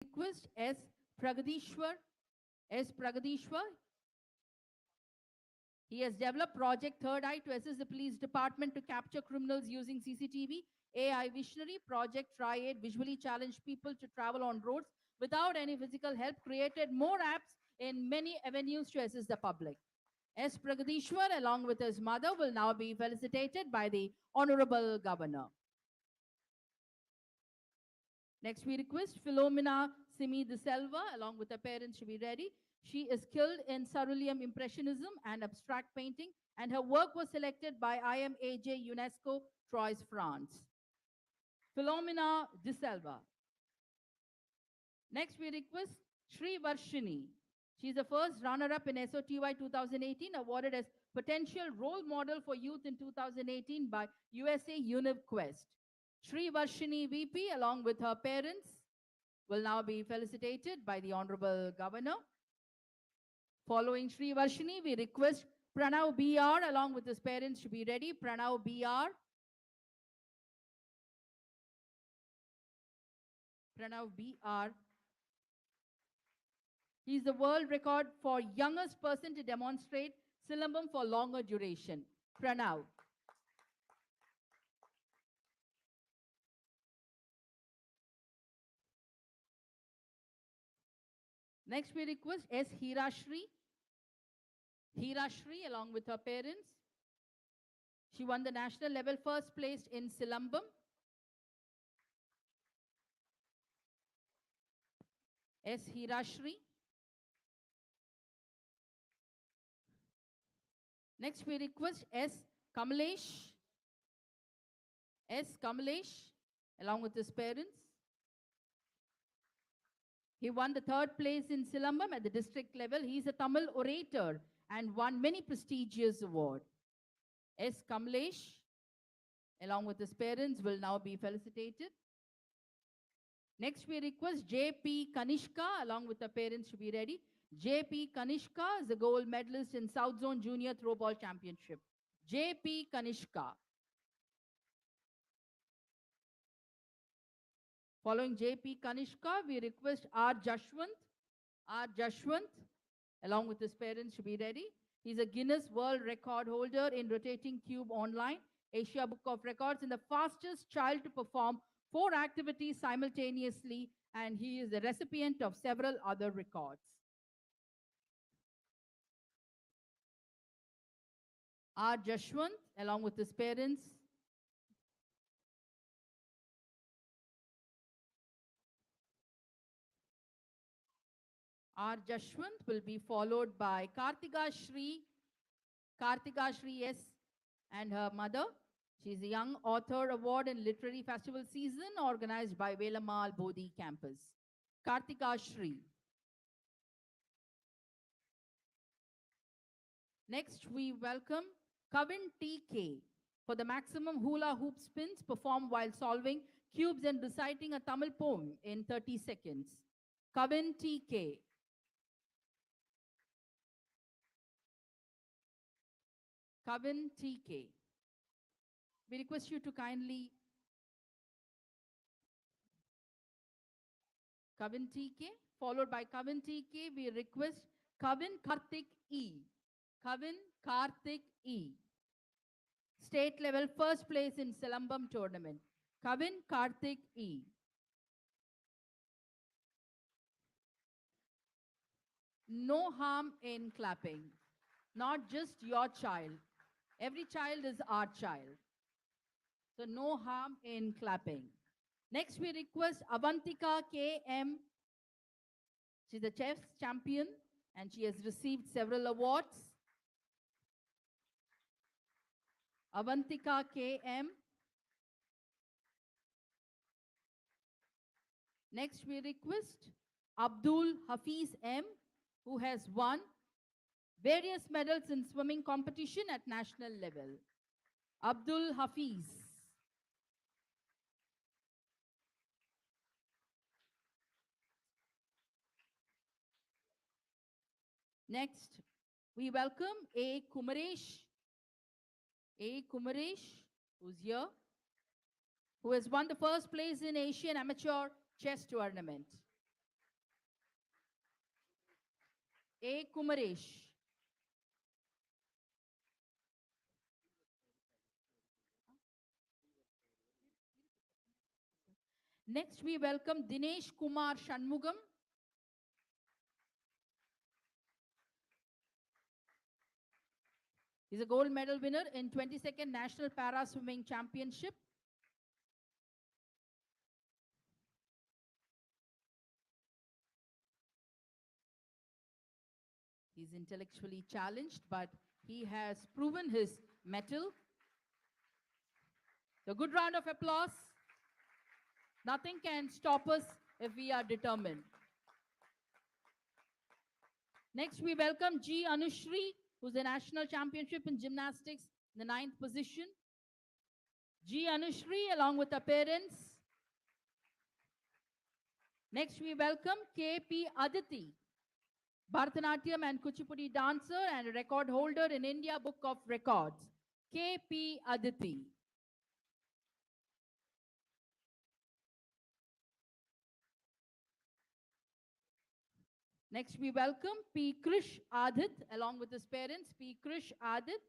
request S. Pragadishwar. S. Pragadishwar. He has developed Project Third Eye to assist the police department to capture criminals using CCTV, AI visionary, Project Triad, visually challenged people to travel on roads without any physical help, created more apps in many avenues to assist the public. S. Pragadishwar, along with his mother, will now be felicitated by the Honorable Governor. Next, we request Philomena Simi de Selva, along with her parents, to be ready. She is skilled in cerulean impressionism and abstract painting, and her work was selected by IMAJ UNESCO Troyes, France. Philomena de Selva. Next, we request Sri Varshini. She is the first runner-up in SOTY 2018, awarded as Potential Role Model for Youth in 2018 by USA UnivQuest. Sri Varshini VP, along with her parents, will now be felicitated by the Honorable Governor. Following Sri Varshini, we request Pranav BR, along with his parents, to be ready. Pranav BR. Pranav BR. He is the world record for youngest person to demonstrate Silambam for longer duration. Pranav. Next, we request S. Hirashri. Hirashri, along with her parents. She won the national level first place in Silambam. S. Hirashri. Next, we request S. Kamalesh. S. Kamalesh, along with his parents. He won the third place in Silambam at the district level. He is a Tamil orator and won many prestigious awards. S. Kamalesh, along with his parents, will now be felicitated. Next, we request J.P. Kanishka, along with her parents, to be ready. J.P. Kanishka is a gold medalist in South Zone Junior Throwball Championship. J.P. Kanishka. Following J.P. Kanishka, we request R. Jashwant. R. Jashwant, along with his parents, to be ready. He's a Guinness World Record holder in rotating cube online, Asia Book of Records, and the fastest child to perform 4 activities simultaneously, and he is the recipient of several other records. R. Jashwant, along with his parents. R. Jashwant will be followed by Kartika Shri S. and her mother. She is a Young Author Award and Literary Festival season organized by Velamal Bodhi Campus. Kartika Shri. Next, we welcome Kavin T.K. for the maximum hula hoop spins performed while solving cubes and reciting a Tamil poem in 30 seconds. Kavin T.K. Kavin T.K. We request you to kindly Kavin T.K. Followed by Kavin T.K. we request Kavin Karthik E. Kavin Karthik E. State level first place in Silambam tournament. Kavin Karthik E. No harm in clapping. Not just your child. Every child is our child. So no harm in clapping. Next, we request Avantika K.M. She's a chess champion and she has received several awards. Avantika K.M. Next, we request Abdul Hafiz M., who has won various medals in swimming competition at national level. Abdul Hafiz. Next, we welcome A. Kumaresh. A. Kumaresh, who's here, who has won the first place in Asian Amateur Chess Tournament. A. Kumaresh. Next, we welcome Dinesh Kumar Shanmugam. He's a gold medal winner in 22nd National Para Swimming Championship. He's intellectually challenged, but he has proven his mettle. So, good round of applause. Nothing can stop us if we are determined. Next, we welcome G. Anushri, who's a national championship in gymnastics, in the 9th position. G. Anushri, along with her parents. Next, we welcome K.P. Aditi, Bharatanatyam and Kuchipudi dancer and a record holder in India Book of Records. K.P. Aditi. Next, we welcome P. Krish Adit, along with his parents. P. Krish Adit.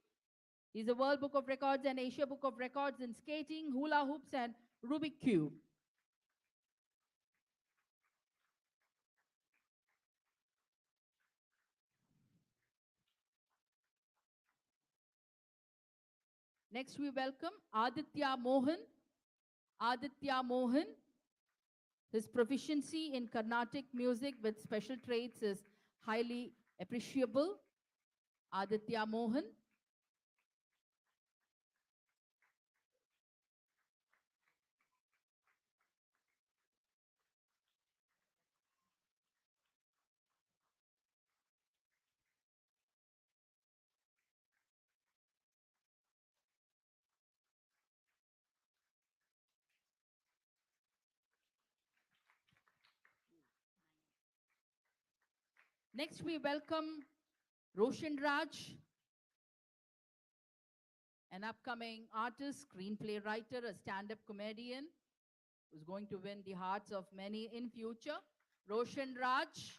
He's a World Book of Records and Asia Book of Records in skating, hula hoops, and Rubik Cube. Next, we welcome Aditya Mohan. Aditya Mohan. His proficiency in Carnatic music with special traits is highly appreciable. Aditya Mohan. Next, we welcome Roshan Raj, an upcoming artist, screenplay writer, a stand-up comedian who's going to win the hearts of many in future. Roshan Raj.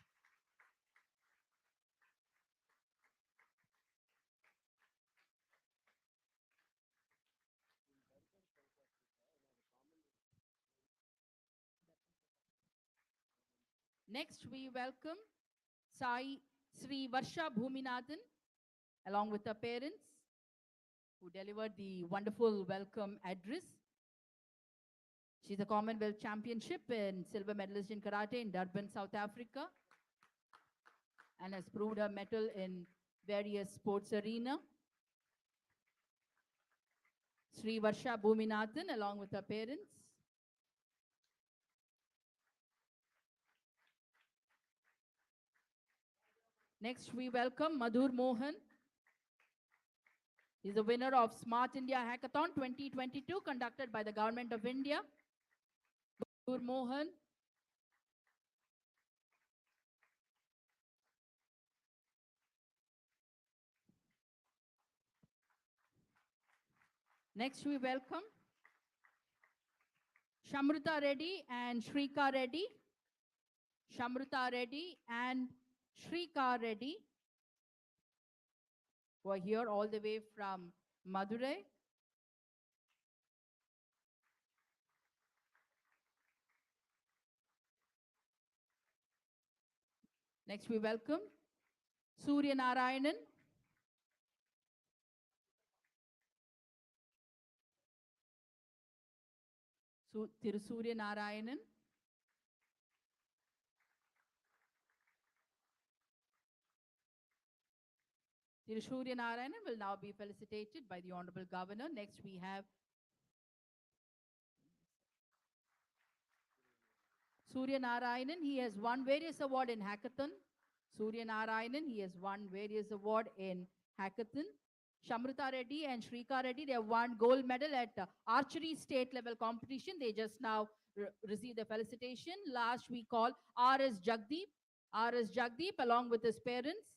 Next, we welcome Sai Sri Varsha Bhuminathan, along with her parents, who delivered the wonderful welcome address. She's a Commonwealth Championship and silver medalist in karate in Durban, South Africa, and has proved her mettle in various sports arena. Sri Varsha Bhuminathan, along with her parents. Next, we welcome Madhur Mohan. He's the winner of Smart India Hackathon 2022, conducted by the Government of India. Madhur Mohan. Next, we welcome Shamruta Reddy and Shrika Reddy. Shamruta Reddy and Shrika Reddy, who are here all the way from Madurai. Next, we welcome Surya Narayanan. Surya Narayanan. Surya Narayanan will now be felicitated by the Honorable Governor. Next, we have Surya Narayanan. He has won various awards in Hackathon. Surya Narayanan, he has won various awards in Hackathon. Shamruta Reddy and Shrika Reddy, they have won gold medal at archery state level competition. They just now received the felicitation. Last we call R.S. Jagdeep. R.S. Jagdeep, along with his parents,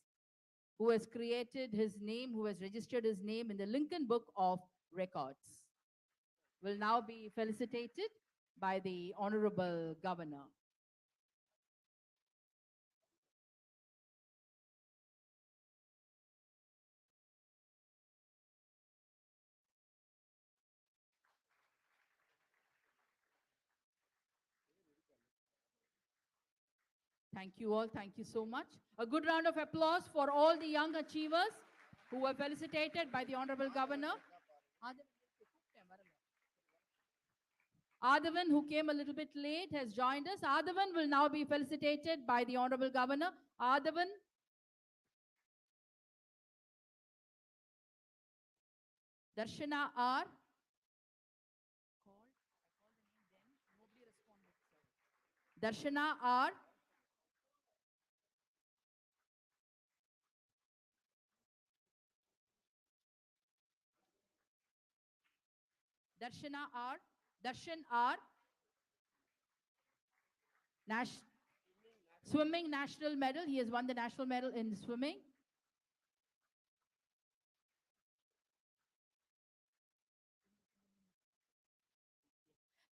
who has created his name, who has registered his name in the Lincoln Book of Records, will now be felicitated by the Honorable Governor. Thank you all. Thank you so much. A good round of applause for all the young achievers who were felicitated by the Honorable Governor. Adavan, who came a little bit late, has joined us. Adavan will now be felicitated by the Honorable Governor. Adavan. Darshana R. Darshana R. Darshana R. Darshan R. Swimming national medal. He has won the national medal in swimming.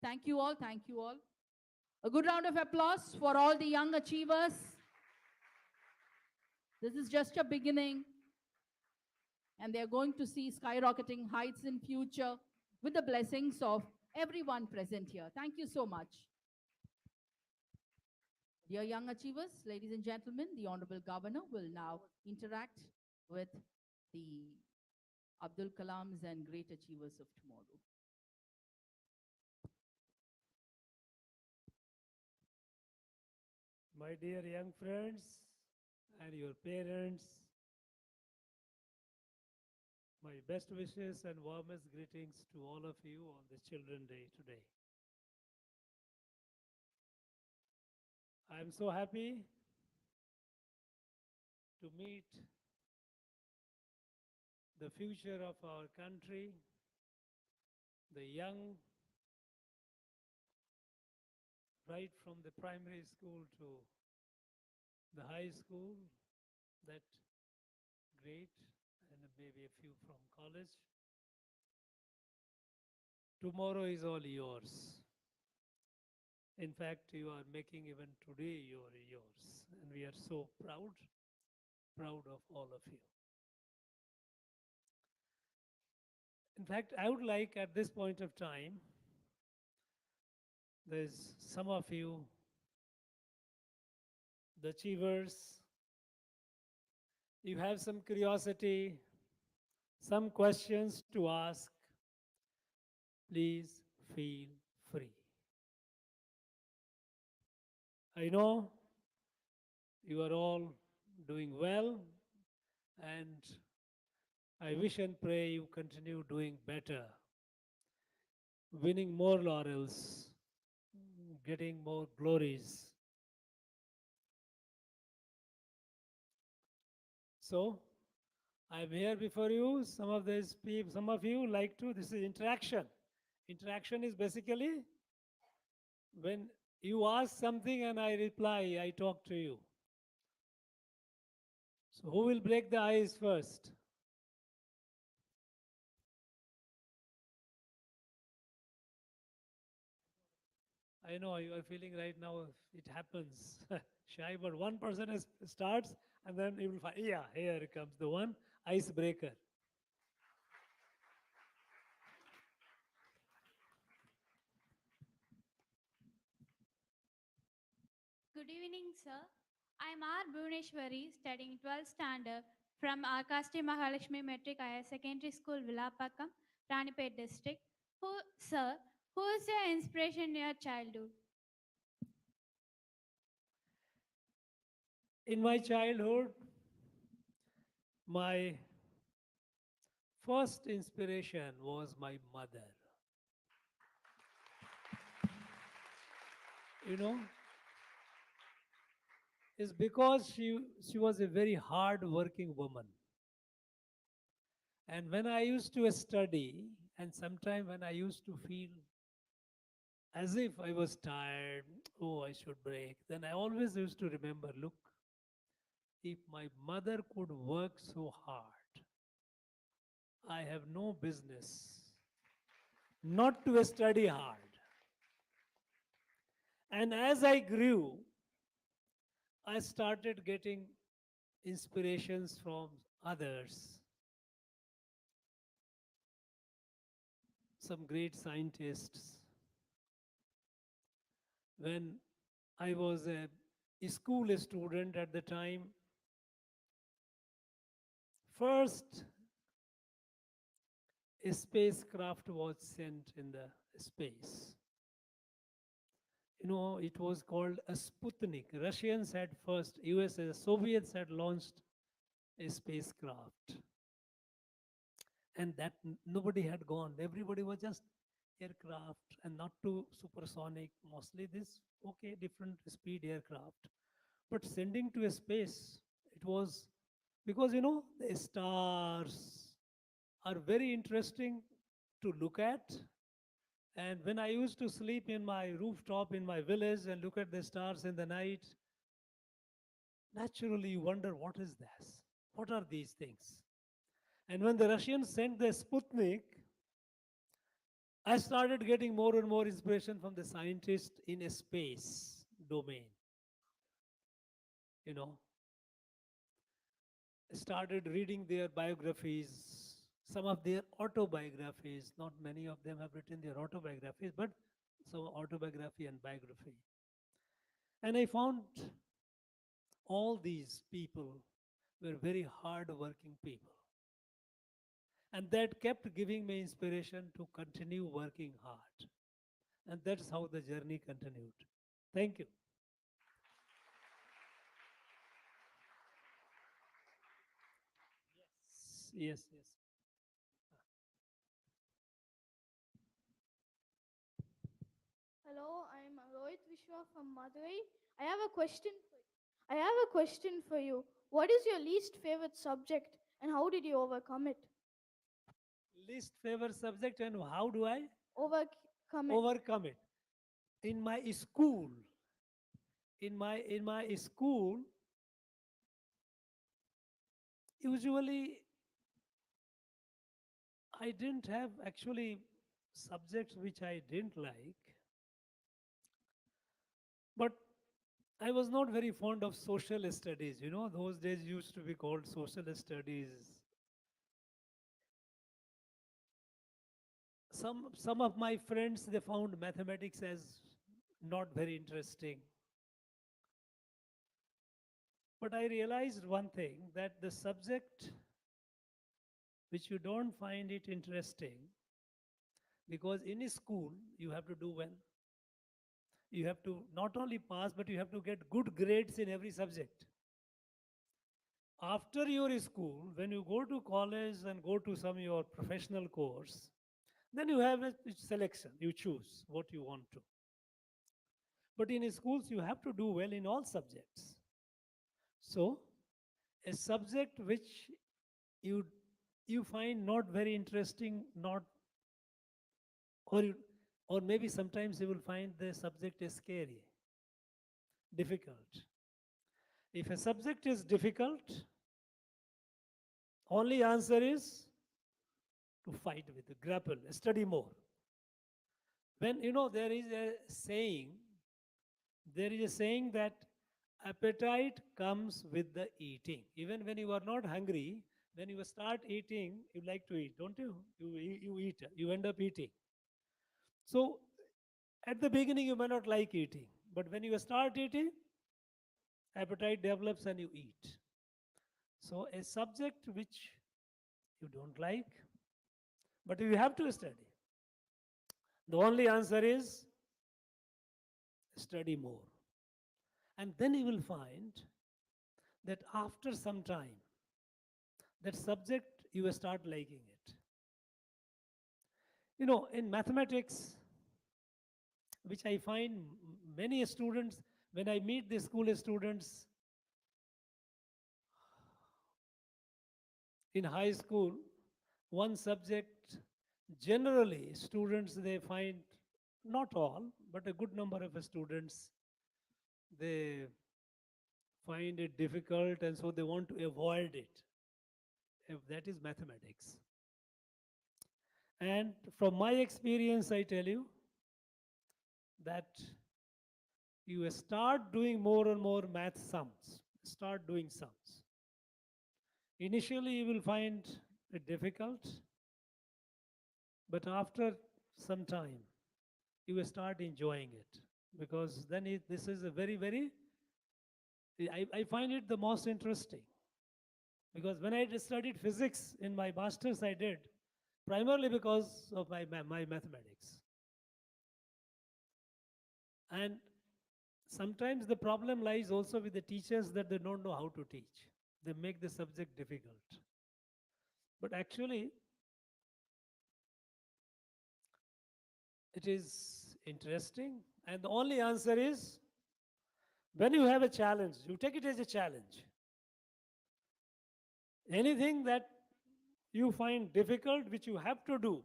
Thank you all. Thank you all. A good round of applause for all the young achievers. This is just a beginning. And they're going to see skyrocketing heights in future with the blessings of everyone present here. Thank you so much. Dear young achievers, ladies and gentlemen, the Honorable Governor will now interact with the Abdul Kalams and great achievers of tomorrow. My dear young friends and your parents, my best wishes and warmest greetings to all of you on this Children's Day today. I am so happy to meet the future of our country, the young, right from the primary school to the high school, that great, and maybe a few from college. Tomorrow is all yours. In fact, you are making even today yours. And we are so proud of all of you. In fact, I would like at this point of time, there's some of you, the achievers, you have some curiosity, some questions to ask, please feel free. I know you are all doing well, and I wish and pray you continue doing better, winning more laurels, getting more glories. So, I'm here before you. Some of you like to, this is interaction. Interaction is basically when you ask something and I reply, I talk to you. So who will break the ice first? I know you are feeling right now, it happens. Shy, but one person starts and then you will find, yeah, here comes the one icebreaker. Good evening, sir. I am R. Bhuvneshwari, studying 12th standard from Arkasti Mahalakshmi Metric Higher Secondary School, Villapakam, Ranipet district. Sir, who is your inspiration in your childhood? In my childhood, my first inspiration was my mother. You know, it's because she was a very hard working woman. And when I used to study, and sometime when I used to feel as if I was tired, oh, I should break, then I always used to remember, look, if my mother could work so hard, I have no business not to study hard. And as I grew, I started getting inspirations from others. Some great scientists. When I was a school student at the time, first a spacecraft was sent in the space. It was called a Sputnik. Russians had first, USA, Soviets had launched a spacecraft. And that nobody had gone. Everybody was just aircraft and not too supersonic. Mostly this, okay, different speed aircraft. But sending to a space, it was because, the stars are very interesting to look at. And when I used to sleep in my rooftop in my village and look at the stars in the night, naturally you wonder, what is this? What are these things? And when the Russians sent the Sputnik, I started getting more and more inspiration from the scientists in a space domain. You know, started reading their biographies, some of their autobiographies. Not many of them have written their autobiographies, but some autobiography and biography. And I found all these people were very hard-working people. And that kept giving me inspiration to continue working hard. And that's how the journey continued. Thank you. Yes, yes. Hello, I'm Rohit Vishwa from Madurai. I have a question for you. I have a question for you. What is your least favorite subject and how did you overcome it? Least favorite subject and how do I Overcome it. overcome it? In my school, in my school, usually I didn't have actually subjects which I didn't like, but I was not very fond of social studies. Those days used to be called social studies. Some of my friends, they found mathematics as not very interesting. But I realized one thing, that the subject which you don't find it interesting, because in school you have to do well. You have to not only pass, but you have to get good grades in every subject. After your school, when you go to college and go to some your professional course, then you have a selection. You choose what you want to. But in schools, you have to do well in all subjects. So, a subject which you you find not very interesting, not or you, or maybe sometimes you will find the subject is scary, difficult. If a subject is difficult, only answer is to fight with it, grapple, study more. When there is a saying that appetite comes with the eating. Even when you are not hungry, when you start eating, you like to eat, don't you? You eat, you end up eating. So at the beginning, you may not like eating, but when you start eating, appetite develops and you eat. So a subject which you don't like, but you have to study. The only answer is study more. And then you will find that after some time, that subject, you will start liking it. In mathematics, which I find many students, when I meet the school students in high school, one subject, generally students, they find, not all, but a good number of students, they find it difficult and so they want to avoid it. If that is mathematics. And from my experience, I tell you that you start doing more and more math sums. Start doing sums. Initially, you will find it difficult, but after some time, you will start enjoying it, because then this is a very, very I find it the most interesting because when I studied physics in my master's, I did primarily because of my mathematics. And sometimes the problem lies also with the teachers that they don't know how to teach. They make the subject difficult. But actually, it is interesting. And the only answer is when you have a challenge, you take it as a challenge. Anything that you find difficult, which you have to do,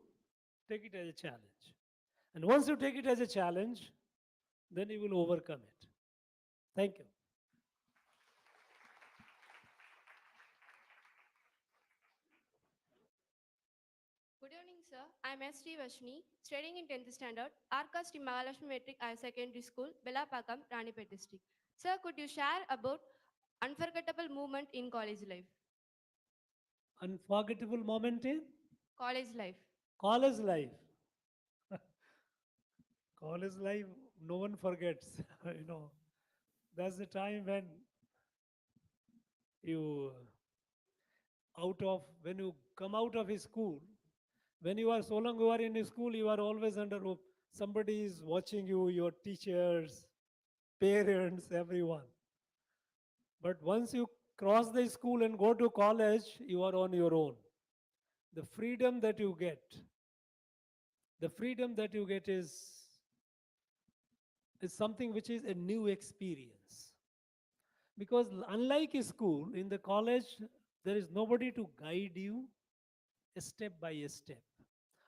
take it as a challenge. And once you take it as a challenge, then you will overcome it. Thank you. Good evening, sir. I'm S. T. Vashni, studying in 10th standard, Arkasti Mahalakshmi Metric Higher Secondary School, Belapakam, Ranipet District. Sir, could you share about unforgettable moment in college life? Unforgettable moment in College life. college life. College life, no one forgets. you know, that's the time you when you come out of a school. When you are so long you are in a school, you are always under hope. Somebody is watching you, your teachers, parents, everyone. But once you cross the school and go to college, you are on your own. The freedom that you get, the freedom that you get is something which is a new experience. Because unlike a school, in the college, there is nobody to guide you step by step.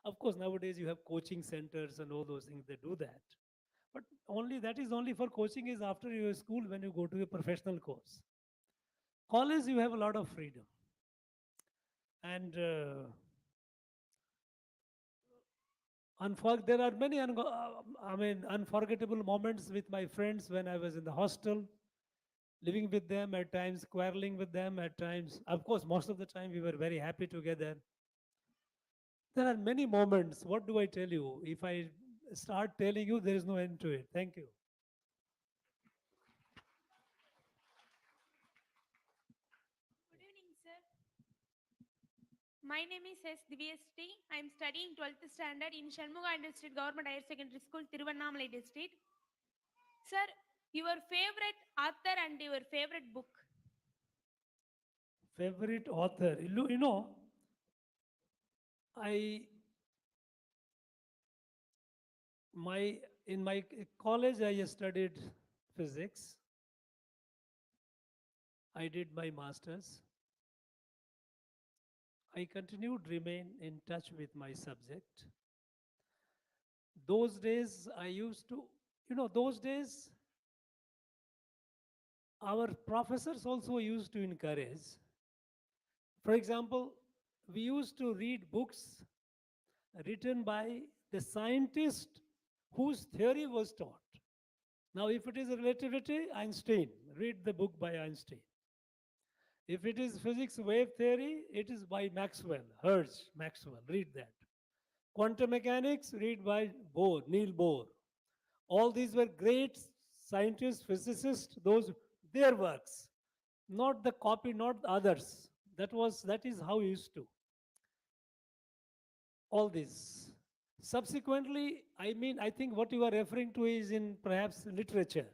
Of course, nowadays you have coaching centers and all those things, they do that. But only that is only for coaching is after your school when you go to a professional course. College, you have a lot of freedom. And there are many unforgettable moments with my friends when I was in the hostel, living with them, at times quarreling with them, at times. Of course, most of the time we were very happy together. There are many moments. What do I tell you? If I start telling you, there is no end to it. Thank you. Good evening, sir. My name is S. Divyasti. I am studying 12th standard in Shanmuga District Government Higher Secondary School, Tiruvannamalai District. Sir, your favorite author and your favorite book? Favorite author. You know, I my in my college I studied physics. I did my masters. I continued remain in touch with my subject. Those days I used to, those days our professors also used to encourage. For example, we used to read books written by the scientist whose theory was taught. Now, if it is relativity, Einstein, read the book by Einstein. If it is physics wave theory, it is by Maxwell, Hertz, Maxwell, read that. Quantum mechanics, read by Bohr, Neil Bohr. All these were great scientists, physicists, those, their works, not the copy, not others. That is how we used to. All this. Subsequently, I think what you are referring to is in perhaps literature.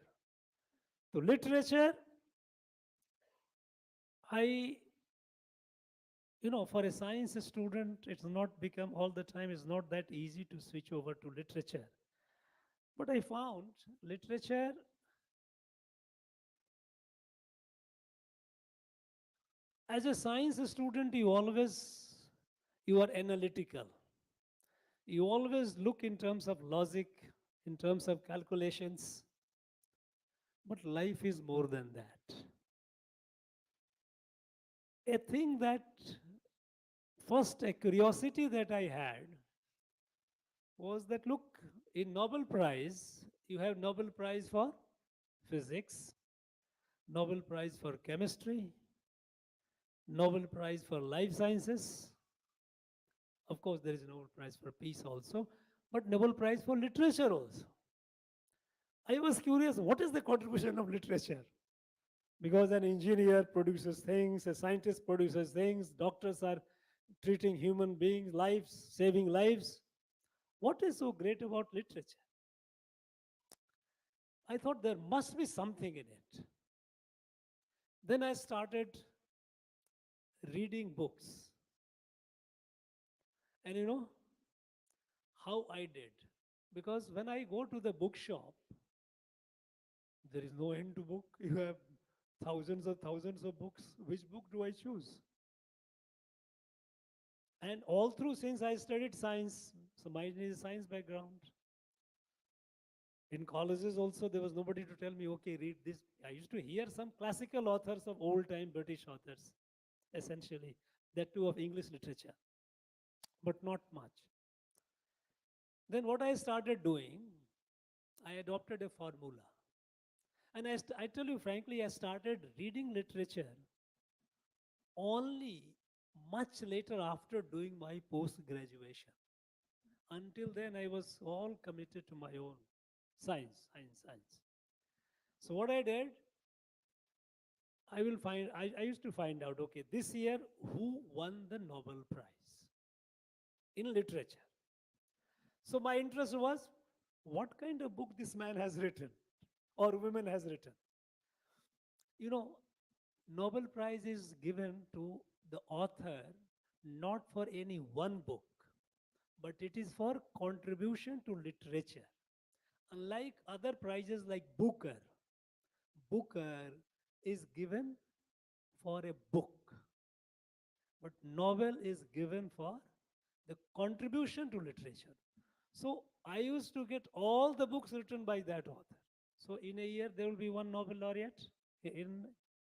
So literature, for a science student, it's not become all the time, it's not that easy to switch over to literature. But I found literature, as a science student, you are analytical. You always look in terms of logic, in terms of calculations. But life is more than that. A thing that, first, a curiosity that I had was that, look, in Nobel Prize, you have Nobel Prize for physics, Nobel Prize for chemistry, Nobel Prize for life sciences. Of course, there is a Nobel Prize for peace also, but Nobel Prize for literature also. I was curious, what is the contribution of literature? Because an engineer produces things, a scientist produces things, doctors are treating human beings, lives, saving lives. What is so great about literature? I thought there must be something in it. Then I started reading books. And you know how I did? Because when I go to the bookshop, there is no end to book. You have thousands of books. Which book do I choose? And all through, since I studied science, so mine is a science background. In colleges also, there was nobody to tell me, okay, read this. I used to hear some classical authors of old time British authors, essentially, that too of English literature, but not much. Then what I started doing, I adopted a formula. And I tell you frankly, I started reading literature only much later after doing my post graduation. Until then, I was all committed to my own science. So what I did, I used to find out, okay, this year who won the Nobel Prize in literature. So my interest was what kind of book this man has written or woman has written. You know, Nobel Prize is given to the author not for any one book, but it is for contribution to literature. Unlike other prizes like Booker is given for a book, but Nobel is given for the contribution to literature. So I used to get all the books written by that author. So in a year, there will be one Nobel laureate in,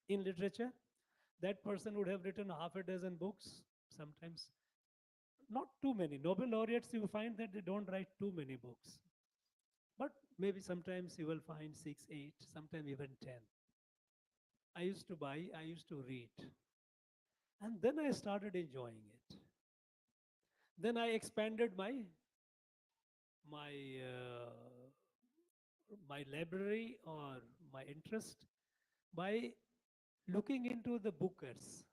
in literature. That person would have written half a dozen books, sometimes not too many. Nobel laureates, you find that they don't write too many books. But maybe sometimes you will find 6, 8, sometimes even 10. I used to buy, I used to read. And then I started enjoying it. Then I expanded my my library or my interest by looking into the bookers.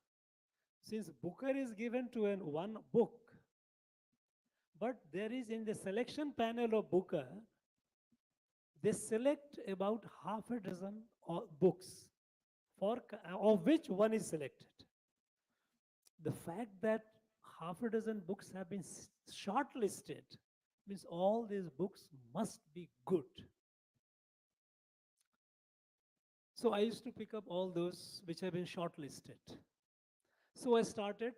Since Booker is given to an one book, but there is in the selection panel of Booker, they select about half a dozen books, of which one is selected. The fact that half a dozen books have been shortlisted means all these books must be good. So I used to pick up all those which have been shortlisted. So I started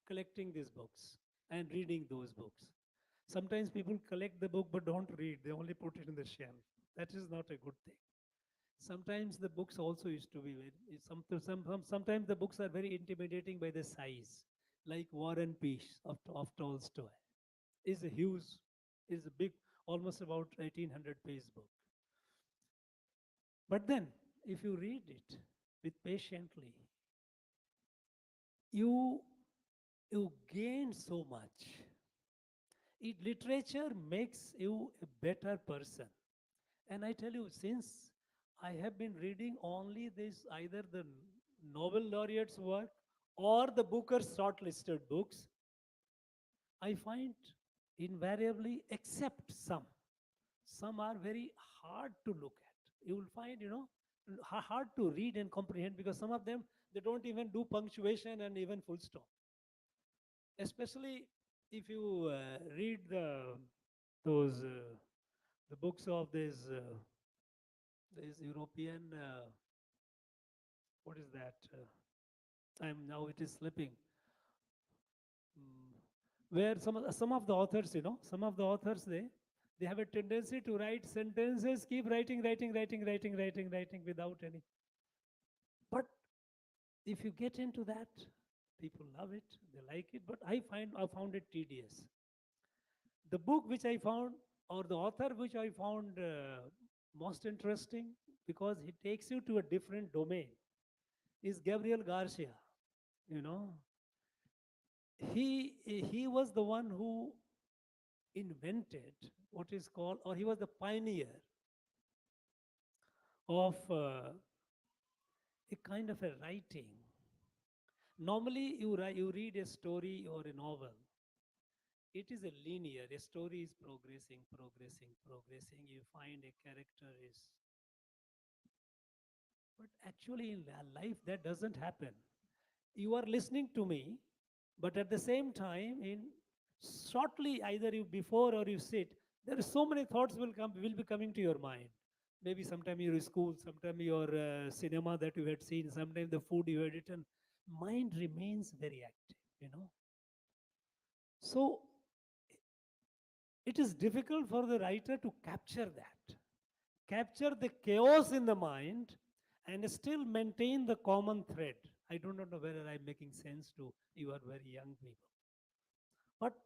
collecting these books and reading those books. Sometimes people collect the book but don't read, they only put it in the shelf. That is not a good thing. Sometimes the books also used to be very, sometimes the books are very intimidating by the size, like War and Peace of Tolstoy. Is a huge, is a big, almost about 1800 page book. But then, if you read it with patiently, you you gain so much. Literature makes you a better person. And I tell you, since I have been reading only this, either the Nobel laureate's work or the Booker's shortlisted books, I find invariably, except some are very hard to look at. You will find, hard to read and comprehend because some of them, they don't even do punctuation and even full stop. Especially if you read those the books of this European, what is that? I'm now it is slipping. Where some of the authors, some of the authors they have a tendency to write sentences, keep writing without any. But if you get into that, people love it, they like it. But I found it tedious. The book which I found, or the author which I found most interesting, because he takes you to a different domain, is Gabriel Garcia. You know, he was the one who invented what is called, or he was the pioneer of a kind of a writing. Normally, you read a story or a novel. It is a linear. A story is progressing, progressing, progressing. You find a character is. But actually, in life, that doesn't happen. You are listening to me, but at the same time, in shortly, either you before or you sit, there are so many thoughts will be coming to your mind. Maybe sometime your school, sometime your cinema that you had seen, sometime the food you had eaten. Mind remains very active, you know. So it is difficult for the writer to capture the chaos in the mind and still maintain the common thread. I do not know whether I'm making sense to you are very young people. But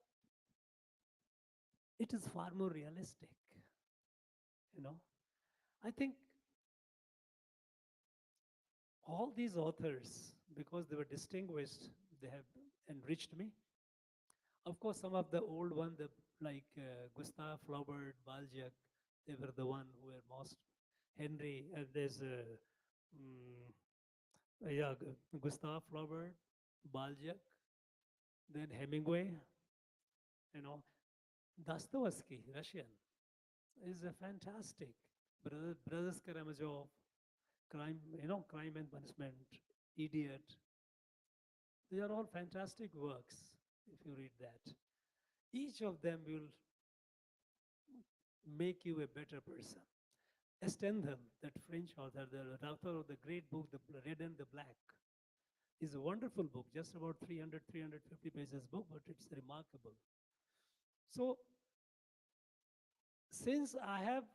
it is far more realistic, you know. I think all these authors, because they were distinguished, they have enriched me. Of course, some of the old ones, like Gustave Flaubert, Balzac, they were the one who were most. Henry, there's yeah, Gustave Flaubert, Balzac, then Hemingway, you know, Dostoevsky, Russian, is a fantastic. Brothers Karamazov, crime, you know, crime and punishment, idiot. They are all fantastic works if you read that. Each of them will make you a better person. Stendhal, that French author, the author of the great book, The Red and the Black, is a wonderful book, just about 300, 350 pages book, but it's remarkable. So since I have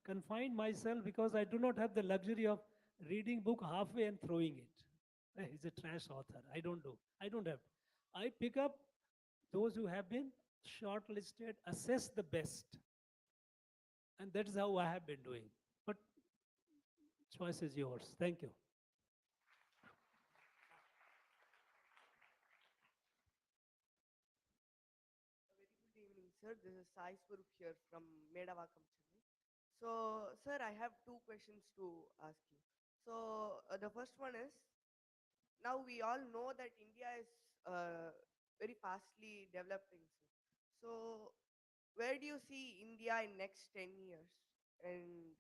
confined myself because I do not have the luxury of reading book halfway and throwing it. He's a trash author. I don't do. I don't have. I pick up those who have been shortlisted, assess the best, and that is how I have been doing. But choice is yours. Thank you. Very good evening, sir. This is Sai Swarup here from Medavakam, Chennai. So, sir, I have two questions to ask you. So, the first one is, now we all know that India is very fastly developing, sir. So, where do you see India in next 10 years? And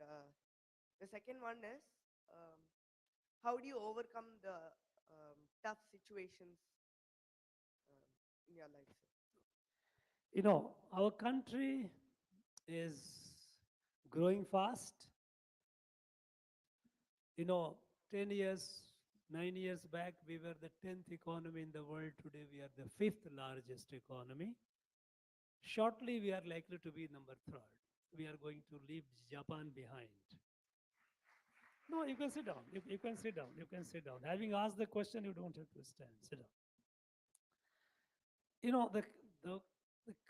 the second one is, um, how do you overcome the tough situations in your life, sir? You know, our country is growing fast. You know, 10 years, 9 years back, we were the 10th economy in the world. Today, we are the 5th largest economy. Shortly, we are likely to be number 3rd. We are going to leave Japan behind. No, you can sit down. You can sit down. You can sit down. Having asked the question, you don't have to stand. Sit down. You know, the, the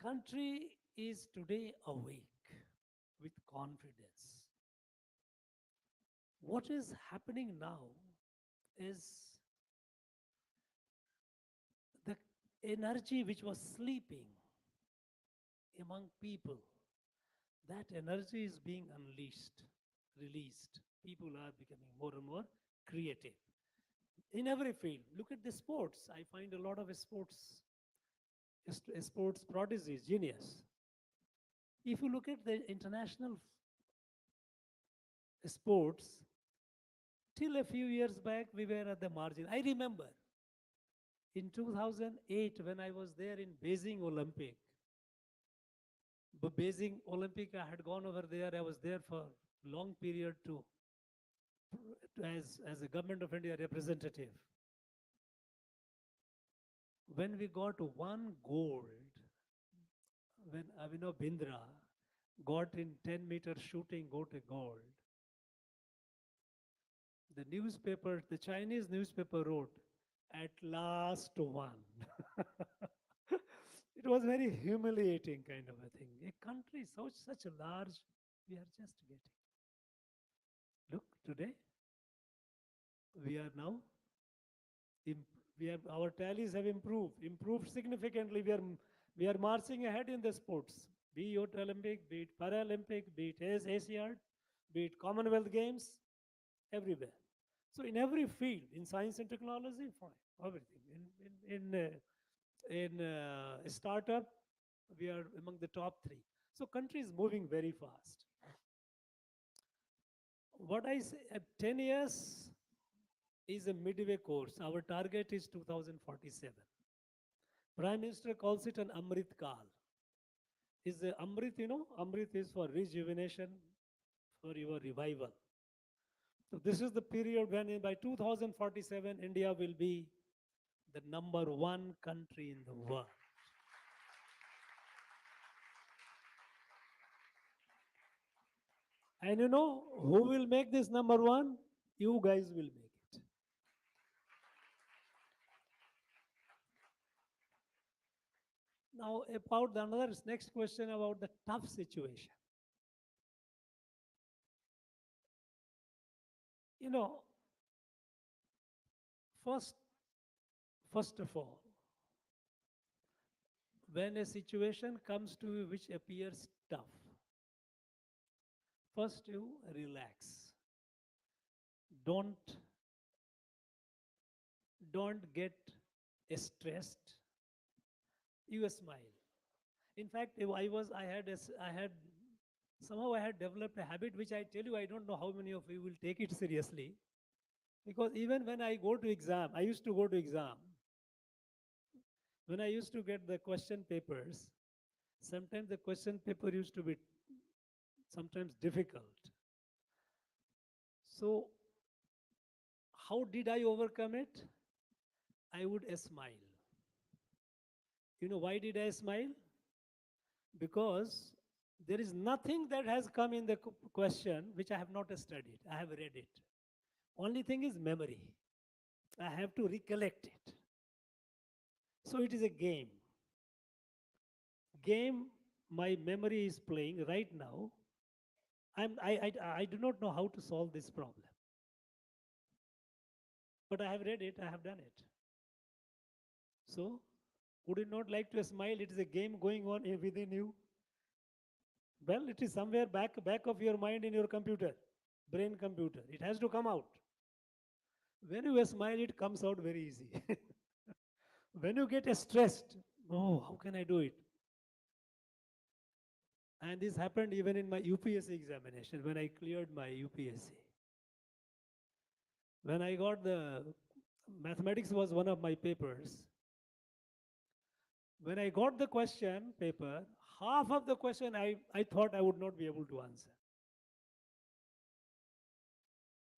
country is today awake with confidence. What is happening now is the energy which was sleeping among people, that energy is being unleashed, released. People are becoming more and more creative in every field. Look at the sports. I find a lot of sports prodigies, genius. If you look at the international sports, till a few years back, we were at the margin. I remember in 2008 when I was there in Beijing Olympic. But Beijing Olympic, I had gone over there. I was there for long period as a government of India representative. When we got one gold, when Avinav Bindra got in 10-meter shooting, got a gold, the newspaper, the Chinese newspaper wrote, "At last one." It was very humiliating kind of a thing. A country such a large, we are just getting. Look, today, we are now, our tallies have improved significantly. We are marching ahead in the sports, be it Olympic, be it Paralympic, be it Asiad, be it Commonwealth Games, everywhere. So in every field, in science and technology, fine, everything. In startup, we are among the top three. So country is moving very fast. What I say, 10 years is a midway course. Our target is 2047. Prime Minister calls it an Amrit Kal. Is the Amrit, Amrit is for rejuvenation, for your revival. So this is the period when by 2047, India will be the number one country in the world. And you know who will make this number one? You guys will make it. Now, about the another next question about the tough situation. You know, first, first of all, when a situation comes to you which appears tough, first you relax. Don't get stressed. You smile. In fact, if I had somehow I had developed a habit which I tell you I don't know how many of you will take it seriously. Because even when I go to exam, I used to go to exam. When I used to get the question papers, sometimes the question paper used to be sometimes difficult. So how did I overcome it? I would smile. You know why did I smile? Because there is nothing that has come in the question which I have not studied. I have read it. Only thing is memory. I have to recollect it. So it is a game. Game my memory is playing right now. I do not know how to solve this problem. But I have read it, I have done it. So, would you not like to smile? It is a game going on within you. Well, it is somewhere back of your mind in your computer, brain computer. It has to come out. When you smile, it comes out very easy. When you get stressed, oh, how can I do it? And this happened even in my UPSC examination when I cleared my UPSC. When I got the mathematics was one of my papers. When I got the question paper, half of the question I thought I would not be able to answer.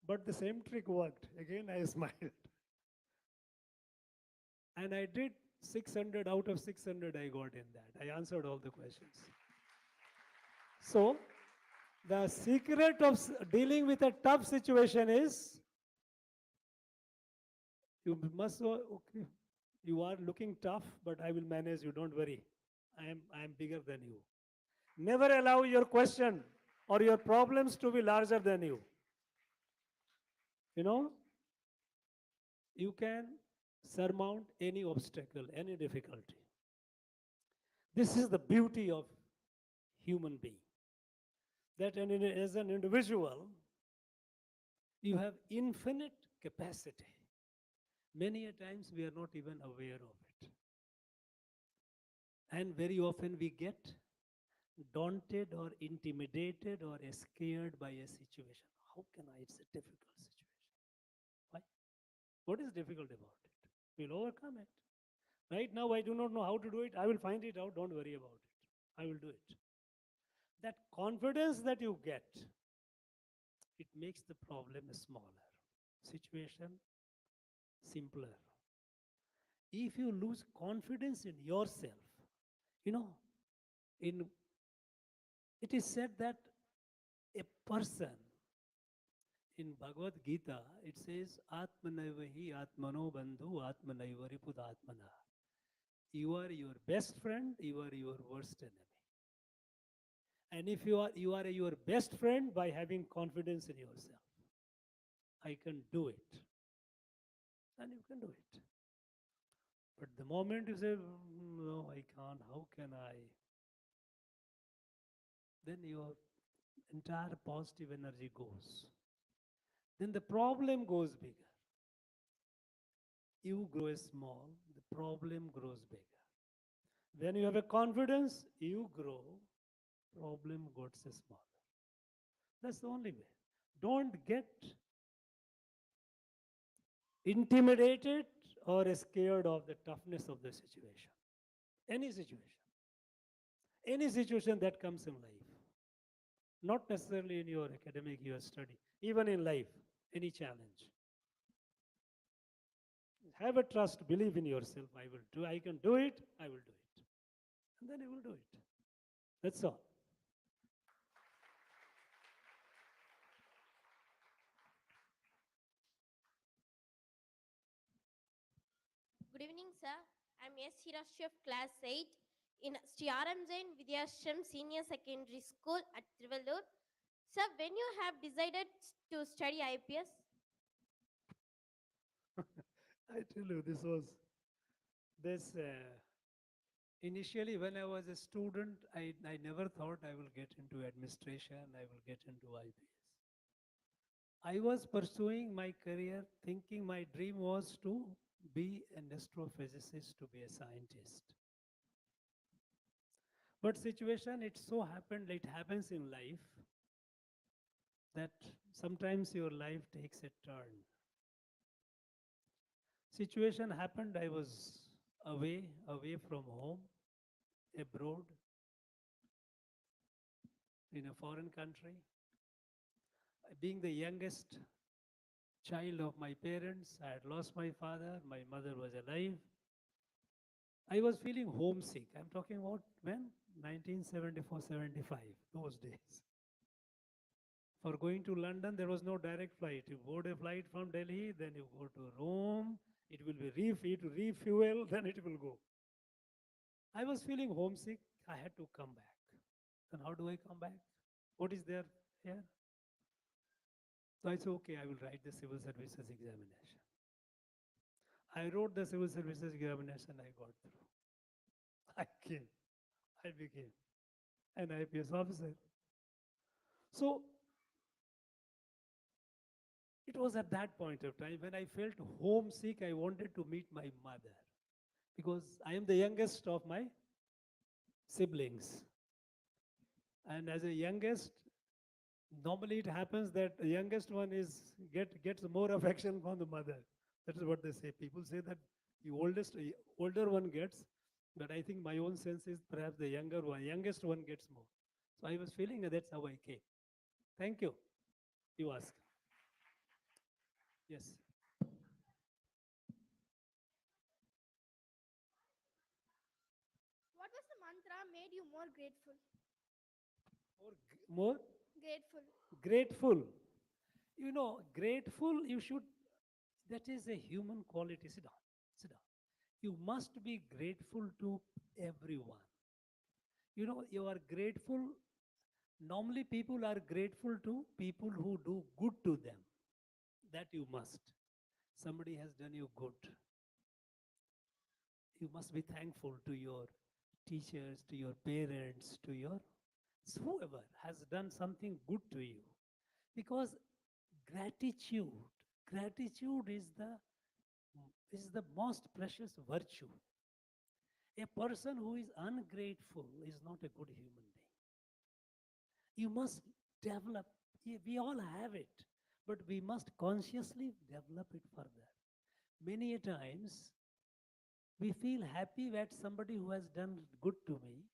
But the same trick worked. Again, I smiled. And I did 600 out of 600 I got in that. I answered all the questions. So, the secret of dealing with a tough situation is you must know, okay, you are looking tough, but I will manage you, don't worry. I am bigger than you. Never allow your question or your problems to be larger than you. You know, you can surmount any obstacle, any difficulty. This is the beauty of human being. That as an individual, you have infinite capacity. Many a times we are not even aware of it. And very often we get daunted or intimidated or scared by a situation. How can I? It's a difficult situation. Why? What is difficult about it? We'll overcome it. Right now, I do not know how to do it. I will find it out. Don't worry about it. I will do it. That confidence that you get, it makes the problem smaller, situation simpler. If you lose confidence in yourself, you know, in it is said that a person in Bhagavad Gita, it says, Atmanaivahi Atmano Bandhu Atmanaiva Ripudatmana. You are your best friend, you are your worst enemy. And if you are your best friend by having confidence in yourself, I can do it. And you can do it. But the moment you say, no, I can't, how can I? Then your entire positive energy goes. then the problem goes bigger. You grow small, the problem grows bigger. When you have a confidence, you grow, problem gets smaller. That's the only way. Don't get intimidated or scared of the toughness of the situation. Any situation. Any situation that comes in life. Not necessarily in your academic, your study, even in life, any challenge. Have a trust, believe in yourself. I can do it, I will do it. And then you will do it. That's all. Good evening, sir. I'm S. Hirashya of Class 8 in Sri Aram Jain Vidyashram Senior Secondary School at Trivallur. Sir, when you have decided to study IPS? I tell you, this. Initially, when I was a student, I never thought I will get into administration, I will get into IPS. I was pursuing my career thinking my dream was to be an astrophysicist, to be a scientist. But situation, it so happened, it happens in life that sometimes your life takes a turn. Situation happened, I was away from home, abroad, in a foreign country. Being the youngest child of my parents, I had lost my father, my mother was alive. I was feeling homesick. I'm talking about when? 1974, 75, those days. For going to London, there was no direct flight. You board a flight from Delhi, then you go to Rome, it will be refuel, then it will go. I was feeling homesick. I had to come back. Then how do I come back? What is there here? So I said, okay, I will write the civil services examination. I wrote the civil services examination, I got through. I became an IPS officer. So it was at that point of time when I felt homesick, I wanted to meet my mother because I am the youngest of my siblings. And as a youngest, normally it happens that the youngest one gets more affection from the mother. That is what they say. People say that the older one gets, but I think my own sense is perhaps the youngest one gets more. So I was feeling that's how I came. Thank you. You ask. Yes. What was the mantra made you more grateful? More Grateful. grateful. You know, grateful, that is a human quality. Sit down. Sit down. You must be grateful to everyone. You know, you are grateful. Normally, people are grateful to people who do good to them. That you must. Somebody has done you good. You must be thankful to your teachers, to your parents, to your whoever has done something good to you. Because gratitude, gratitude is the most precious virtue. A person who is ungrateful is not a good human being. You must develop, we all have it, but we must consciously develop it further. Many a times, we feel happy that somebody who has done good to me,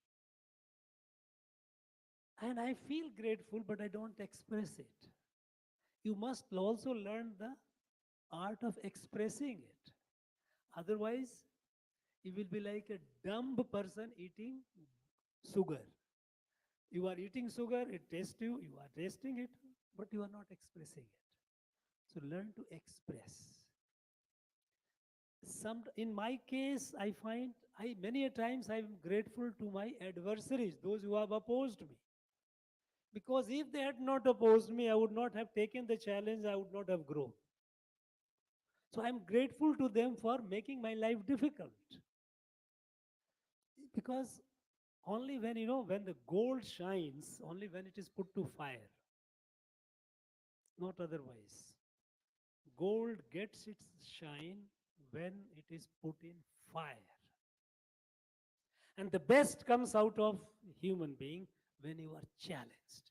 and I feel grateful, but I don't express it. You must also learn the art of expressing it. Otherwise, you will be like a dumb person eating sugar. You are eating sugar, it tastes you are tasting it, but you are not expressing it. So learn to express. In my case, I find many a times I'm grateful to my adversaries, those who have opposed me. Because if they had not opposed me, I would not have taken the challenge, I would not have grown. So I'm grateful to them for making my life difficult. Because only when the gold shines, only when it is put to fire, not otherwise. gold gets its shine when it is put in fire. And the best comes out of human being when you are challenged.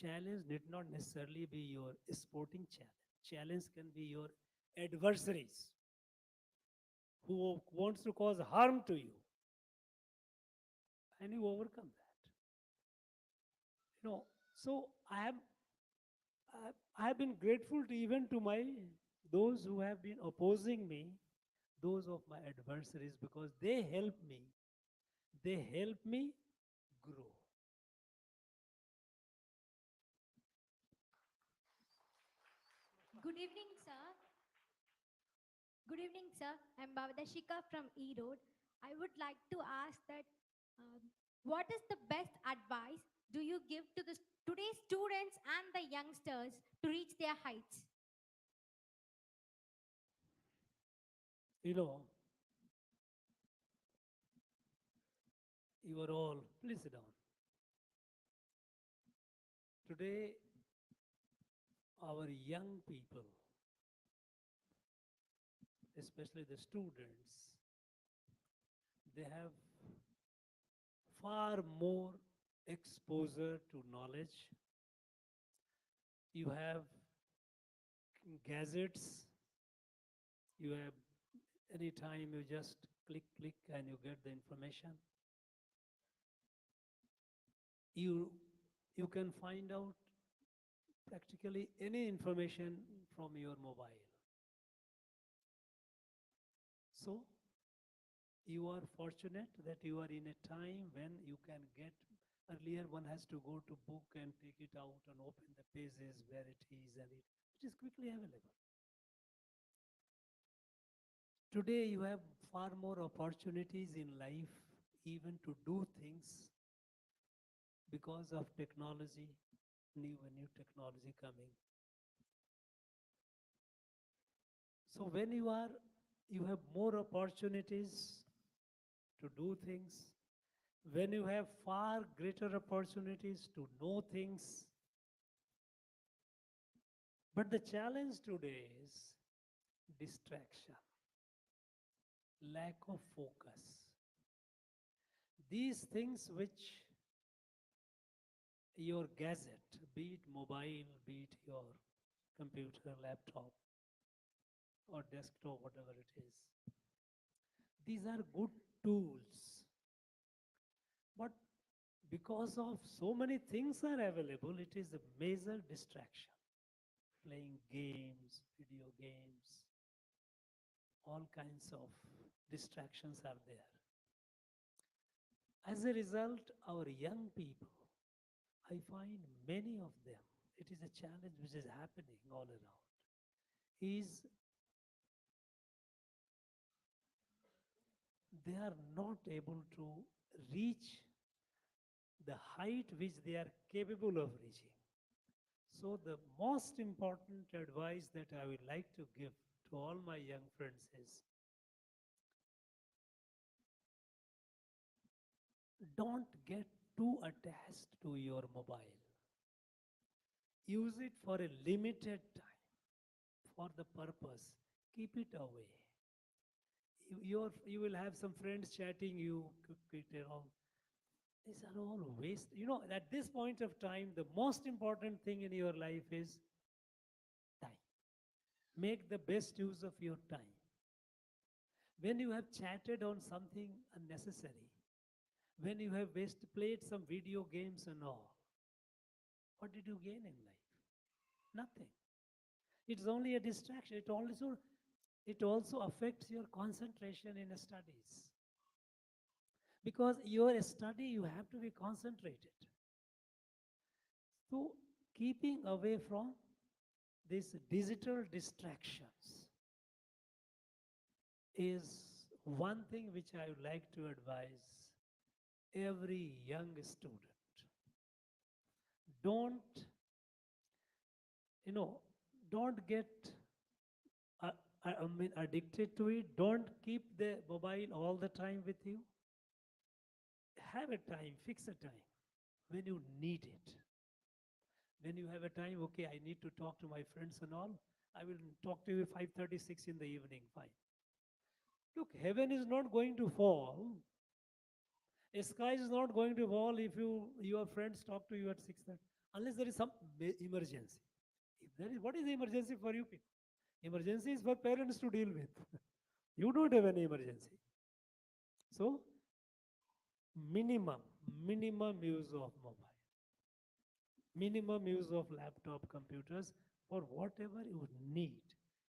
Challenge need not necessarily be your sporting challenge. Challenge can be your adversaries who wants to cause harm to you, and you overcome that. So I have been grateful to even to my those who have been opposing me, those of my adversaries, because they help me. They help me grow. Good evening, sir. Good evening, sir. I'm Bhavadashika from E Road. I would like to ask that what is the best advice do you give to the today's students and the youngsters to reach their heights? You know, you are all, please sit down. Today, our young people, especially the students, they have far more exposure to knowledge. You have gadgets, you have anytime you just click and you get the information. You can find out practically any information from your mobile. So you are fortunate that you are in a time when you can get, earlier one has to go to book and take it out and open the pages where it is, and it is quickly available. Today you have far more opportunities in life even to do things because of technology, new technology coming. So when you have more opportunities to do things, when you have far greater opportunities to know things. But the challenge today is distraction, lack of focus. These things which your gadget, be it mobile, be it your computer, laptop, or desktop, whatever it is, these are good tools. But because of so many things are available, it is a major distraction. Playing games, video games, all kinds of distractions are there. As a result, our young people, I find many of them, it is a challenge which is happening all around, is they are not able to reach the height which they are capable of reaching. So the most important advice that I would like to give to all my young friends is, don't get too attached to your mobile. Use it for a limited time, for the purpose. Keep it away. You will have some friends chatting you, these are all waste. At this point of time, the most important thing in your life is time. Make the best use of your time. When you have chatted on something unnecessary, when you have played some video games and all, what did you gain in life? Nothing. It's only a distraction. It also affects your concentration in studies. Because your study, you have to be concentrated. So keeping away from these digital distractions is one thing which I would like to advise every young student. Don't get addicted to it. Don't keep the mobile all the time with you. Have a time, fix a time when you need it. When you have a time, okay, I need to talk to my friends and all, I will talk to you 5:36 in the evening. Fine. Look, heaven is not going to fall. A sky is not going to fall if your friends talk to you at 6:30, unless there is some emergency. If there is, what is the emergency for you people? Emergency is for parents to deal with. You don't have any emergency. So, minimum, minimum use of mobile, minimum use of laptop, computers for whatever you need.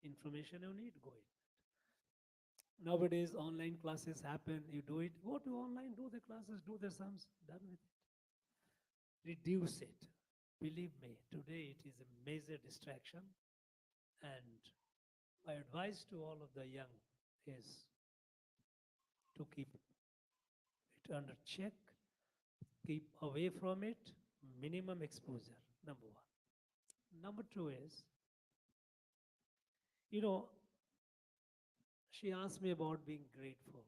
Information you need, go in. Nowadays, online classes happen. You do it, go to online, do the classes, do the sums, done with it. Reduce it. Believe me, today it is a major distraction. And my advice to all of the young is to keep it under check, keep away from it, minimum exposure, number one. Number two is, you know, she asked me about being grateful.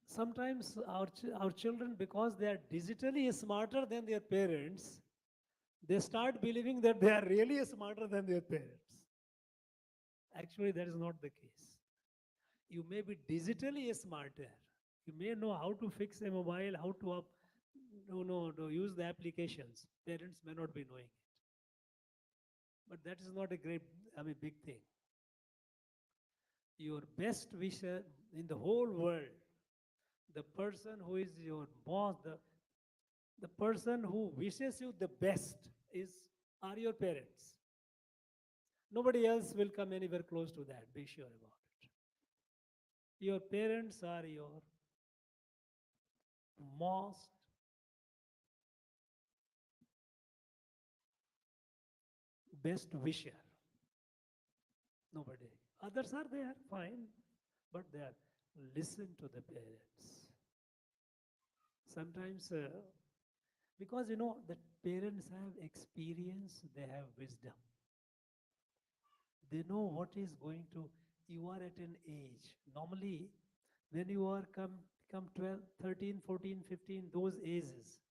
Sometimes our children, because they are digitally smarter than their parents, they start believing that they are really smarter than their parents. Actually, that is not the case. You may be digitally smarter. You may know how to fix a mobile, how to to use the applications. Parents may not be knowing it. But that is not a big thing. Your best wisher in the whole world, the person who is your boss, the person who wishes you the best are your parents. Nobody else will come anywhere close to that, be sure about it. Your parents are your most best wisher. Nobody. Others are there, fine, but they are. Listen to the parents. Sometimes, because the parents have experience, they have wisdom. They know what is going to, you are at an age. Normally, when you are come 12, 13, 14, 15, those ages,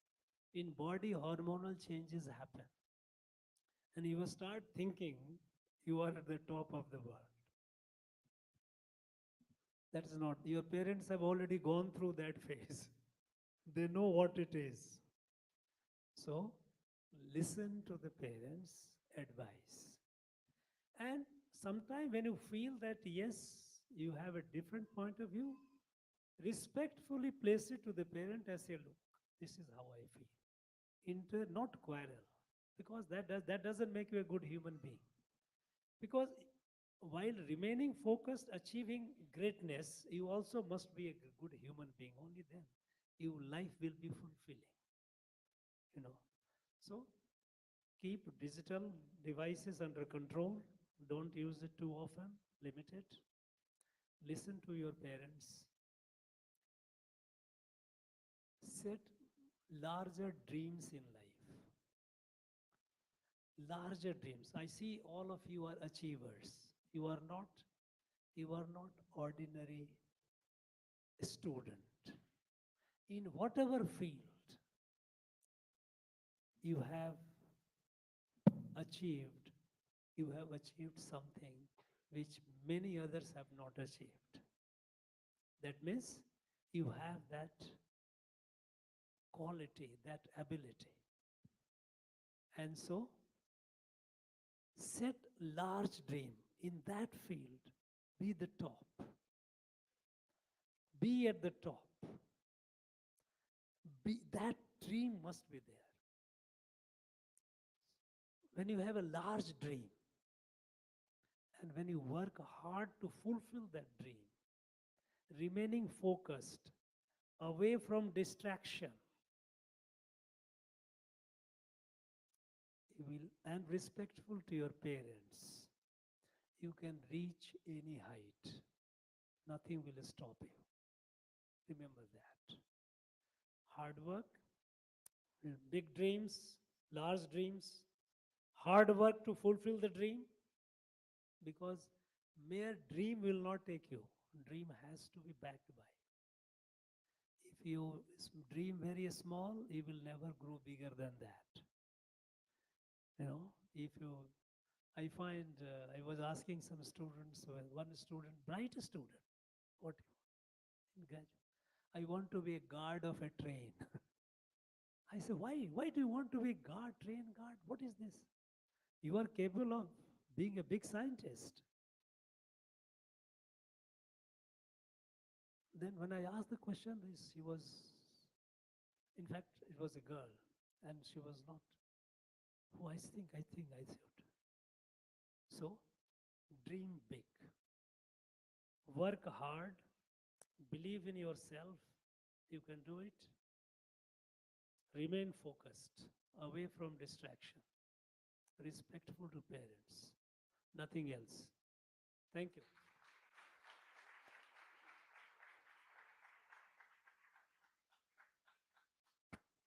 in body hormonal changes happen. And you start thinking you are at the top of the world. That is not, your parents have already gone through that phase. They know what it is. So, listen to the parents' advice. And sometimes when you feel that, yes, you have a different point of view, respectfully place it to the parent and say, look, this is how I feel. Not quarrel, because that doesn't make you a good human being. Because while remaining focused, achieving greatness, you also must be a good human being. Only then your life will be fulfilling. So keep digital devices under control. Don't use it too often. Limit it. Listen to your parents. Set larger dreams in life. Larger dreams. I see all of you are achievers. You are not ordinary student. In whatever field you have achieved something which many others have not achieved. That means you have that quality, that ability. And so, set large dream in that field. Be the top. Be at the top. That dream must be there. When you have a large dream, and when you work hard to fulfill that dream, remaining focused, away from distraction, and respectful to your parents, you can reach any height. Nothing will stop you. Remember that. Hard work, big dreams, large dreams, hard work to fulfill the dream, because mere dream will not take you. Dream has to be backed by. If you dream very small, you will never grow bigger than that. if you, I find, I was asking some students, one student, brightest student, what in graduate, I want to be a guard of a train. I said, why? Why do you want to be guard, train guard? What is this? You are capable of being a big scientist. Then when I asked the question, she was, in fact, it was a girl, and she was not. Oh, I should. So, dream big, work hard, believe in yourself, you can do it. Remain focused, away from distraction, respectful to parents, nothing else. Thank you.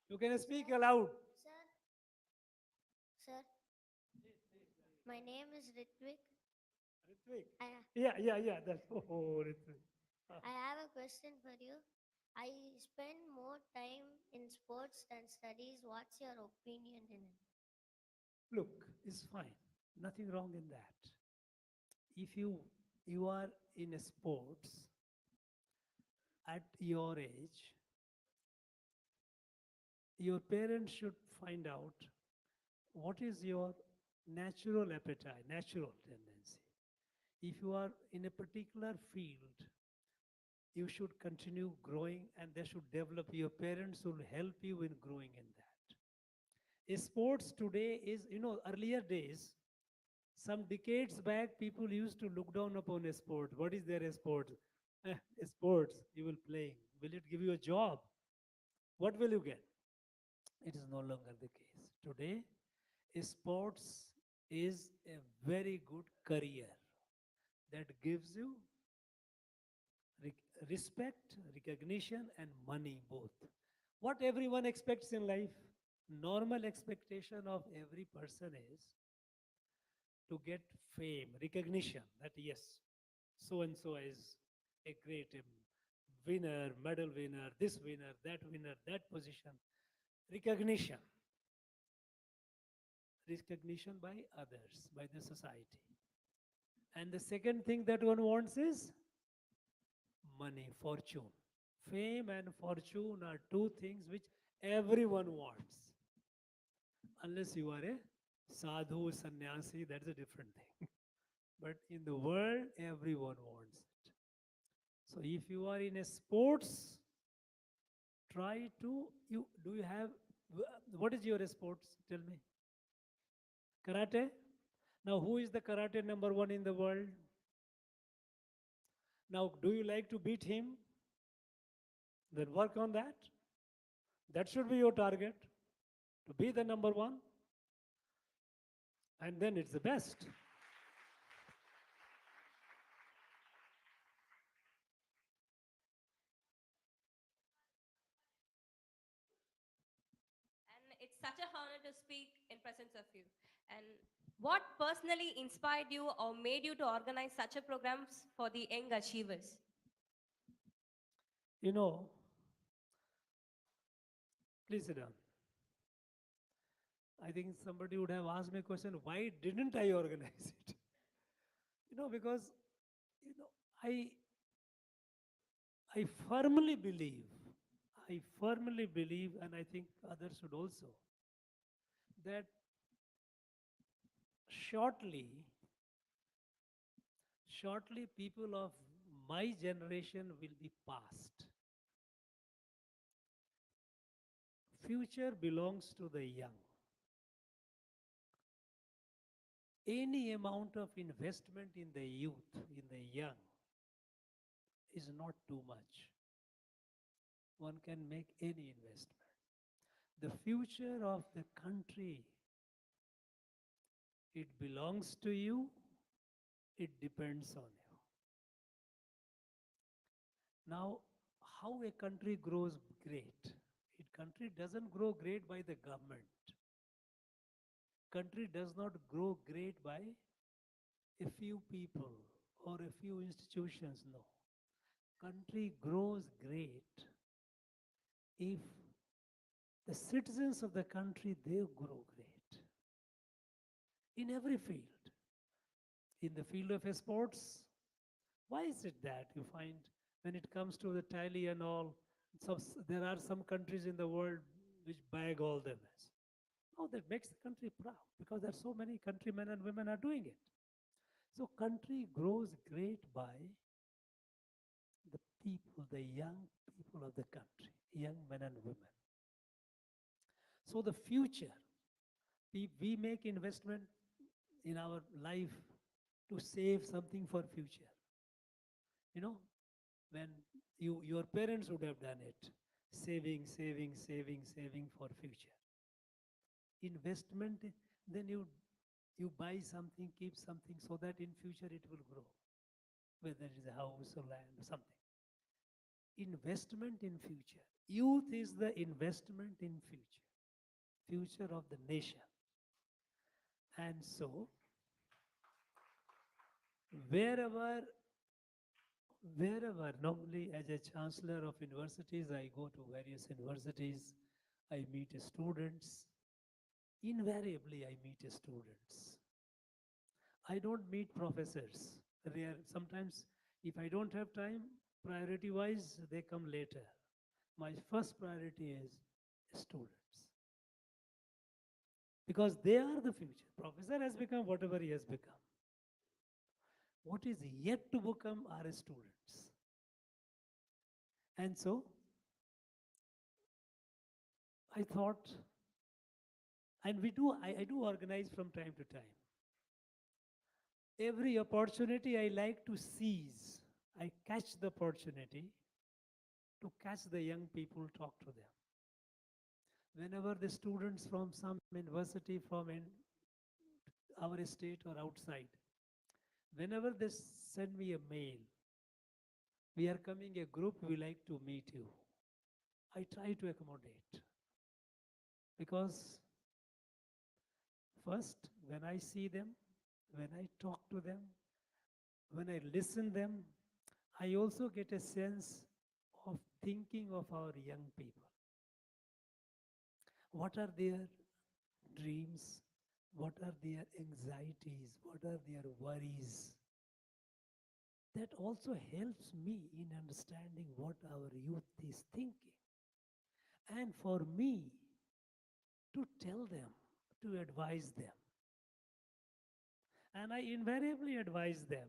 You can speak aloud. Sir, my name is Ritvik. Ritvik. I, Yeah. That's Ritvik. I have a question for you. I spend more time in sports than studies. What's your opinion in it? Look, it's fine. Nothing wrong in that. If you are in a sports at your age, your parents should find out what is your natural appetite, natural tendency. If you are in a particular field, you should continue growing and they should develop. Your parents will help you in growing in that. Sports today is, earlier days, some decades back, people used to look down upon a sport. What is there a sport? Sports, you will play. Will it give you a job? What will you get? It is no longer the case. Today, sports is a very good career that gives you respect, recognition, and money both. What everyone expects in life, normal expectation of every person is to get fame, recognition, that yes, so and so is a great winner, medal winner, this winner, that position. Recognition. Recognition by others, by the society. And the second thing that one wants is money, fortune. Fame and fortune are two things which everyone wants. Unless you are a sadhu, sannyasi, that's a different thing. But in the world, everyone wants it. So if you are in a sports, try to, do you have, what is your sports? Tell me. Karate? Now, who is the karate number one in the world? Now, do you like to beat him? Then work on that. That should be your target, to be the number one. And then it's the best. And it's such an honor to speak in presence of you. And what personally inspired you or made you to organize such a programs for the young achievers? You know, please sit down. I think somebody would have asked me a question, why didn't I organize it? Because, I firmly believe, and I think others should also, that shortly people of my generation will be past. Future belongs to the young. Any amount of investment in the youth, in the young, is not too much. One can make any investment. The future of the country, it belongs to you, it depends on you. Now, how a country grows great? A country doesn't grow great by the government. Country does not grow great by a few people or a few institutions, no. Country grows great if the citizens of the country, they grow great. in every field. In the field of sports, why is it that you find when it comes to the tally and all, there are some countries in the world which bag all the medals? No, that makes the country proud because there are so many countrymen and women are doing it. So country grows great by the people, the young people of the country, young men and women. So the future, we make investment in our life to save something for future. You know, when your parents would have done it, saving, saving, saving, saving for future. Investment, then you buy something, keep something so that in future it will grow, whether it is a house or land or something. Investment in future. Youth is the investment in future, future of the nation. And so, wherever, normally as a chancellor of universities, I go to various universities, I meet students. Invariably, I meet students. I don't meet professors. Rare. Sometimes, if I don't have time, priority-wise, they come later. My first priority is students. Because they are the future. Professor has become whatever he has become. What is yet to become are students. And so, I thought, and I do organize from time to time. Every opportunity I like to seize. I catch the opportunity to catch the young people, talk to them. Whenever the students from some university from our state or outside, whenever they send me a mail, we are coming a group, we like to meet you. I try to accommodate. Because first, when I see them, when I talk to them, when I listen them, I also get a sense of thinking of our young people. What are their dreams? What are their anxieties? What are their worries? That also helps me in understanding what our youth is thinking. And for me to tell them, to advise them. And I invariably advise them.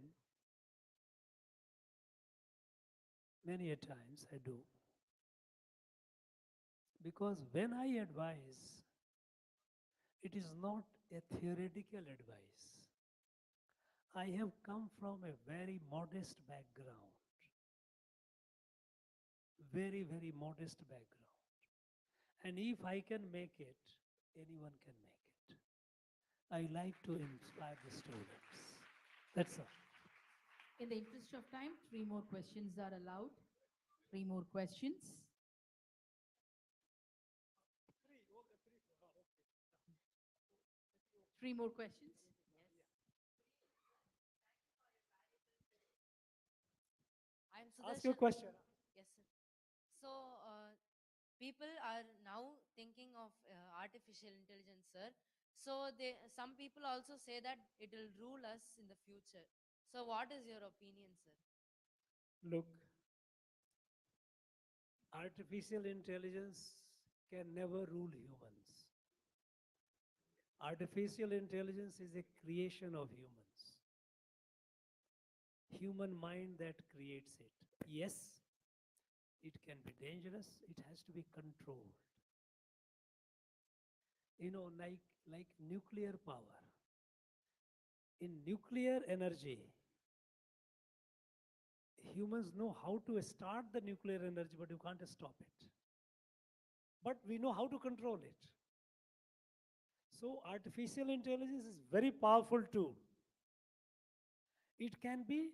Many a times I do. Because when I advise, it is not a theoretical advice. I have come from a very modest background. Very, very modest background. And if I can make it, anyone can make it. I like to inspire the students. That's all. In the interest of time, 3 more questions are allowed. 3 more questions. Three more questions. I'm Ask your Sudarshan. question. Yes, sir. So, people are now thinking of artificial intelligence, sir. So, some people also say that it will rule us in the future. So, what is your opinion, sir? Look, artificial intelligence can never rule humans. Artificial intelligence is a creation of humans. Human mind that creates it. Yes, it can be dangerous. It has to be controlled. You know, like nuclear power. In nuclear energy, humans know how to start the nuclear energy, but you can't stop it. But we know how to control it. So artificial intelligence is very powerful tool. It can be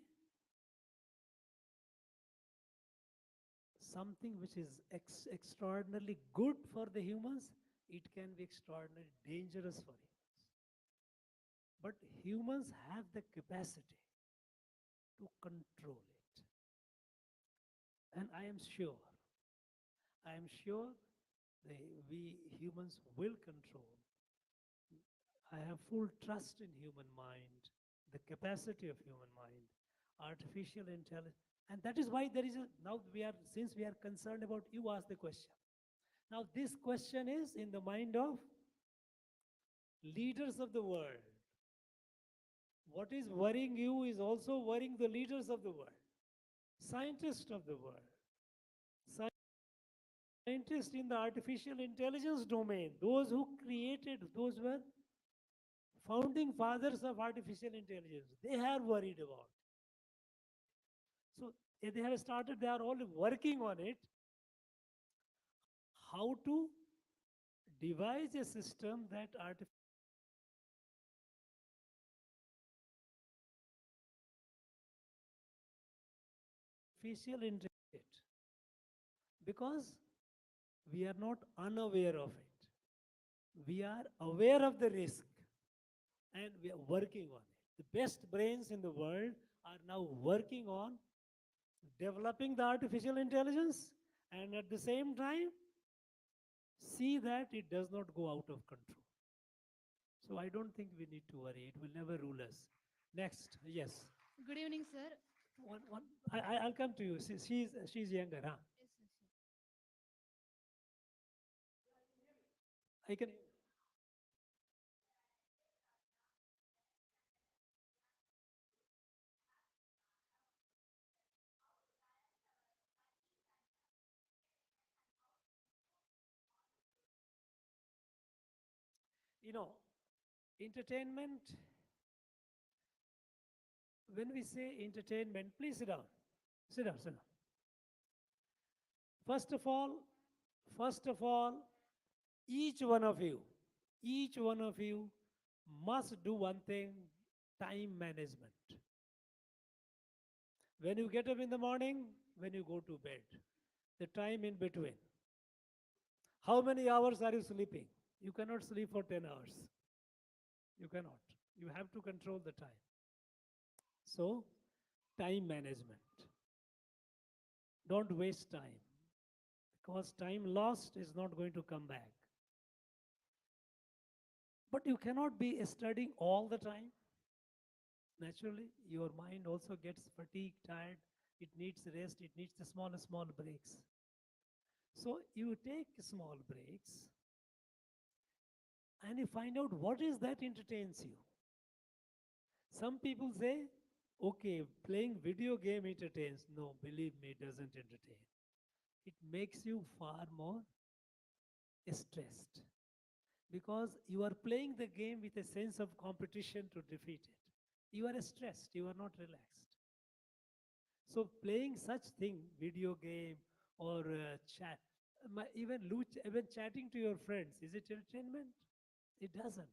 something which is extraordinarily good for the humans. It can be extraordinarily dangerous for humans. But humans have the capacity to control it. And I am sure we humans will control I have full trust in human mind, the capacity of human mind, artificial intelligence. And that is why there is a, now we are, since we are concerned about, you ask the question. Now this question is in the mind of leaders of the world. What is worrying you is also worrying the leaders of the world, scientists of the world, scientists in the artificial intelligence domain, those who created, those were founding fathers of artificial intelligence. They are worried about. So they have started, they are all working on it. How to devise a system that artificial intelligence, because we are not unaware of it. We are aware of the risk and we are working on it. The best brains in the world are now working on developing the artificial intelligence and at the same time see that it does not go out of control. So I don't think we need to worry. It will never rule us. Next, yes. Good evening, sir. I'll come to you. She's younger, huh? Yes, yes, yes. I can. You know, entertainment, when we say entertainment, please sit down. Sit down, sit down. First of all, first of all, each each one of you must do one thing, time management. When you get up in the morning, when you go to bed, the time in between. How many hours are you sleeping? You cannot sleep for 10 hours. You cannot. You have to control the time. So, time management. Don't waste time, because time lost is not going to come back. But you cannot be studying all the time. Naturally, your mind also gets fatigued, tired. It needs rest. It needs the small breaks. So you take small breaks and you find out what is that entertains you. Some people say, okay, playing video game entertains. No, believe me, it doesn't entertain. It makes you far more stressed, because you are playing the game with a sense of competition to defeat it. You are stressed, you are not relaxed. So playing such thing, video game or chat, even chatting to your friends, is it entertainment? It doesn't.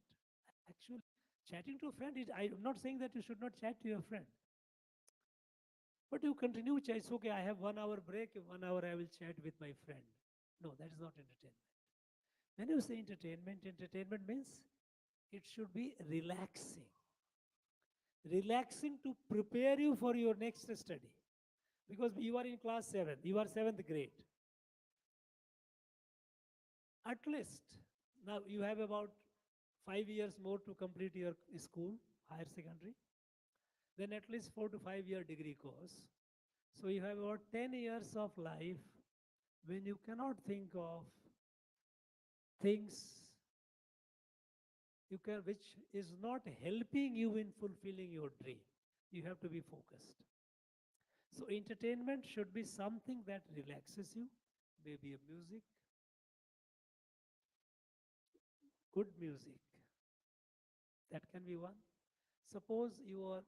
Actually, chatting to a friend, I'm not saying that you should not chat to your friend. But you continue chat. It's okay, I have 1 hour break, 1 hour I will chat with my friend. No, that is not entertainment. When you say entertainment, entertainment means it should be relaxing. Relaxing to prepare you for your next study. Because you are in class 7, you are 7th grade. At least, now you have about 5 years more to complete your school, higher secondary. Then at least 4 to 5 year degree course. So you have about 10 years of life when you cannot think of things which is not helping you in fulfilling your dream. You have to be focused. So entertainment should be something that relaxes you, maybe a music, good music. That can be one. Suppose you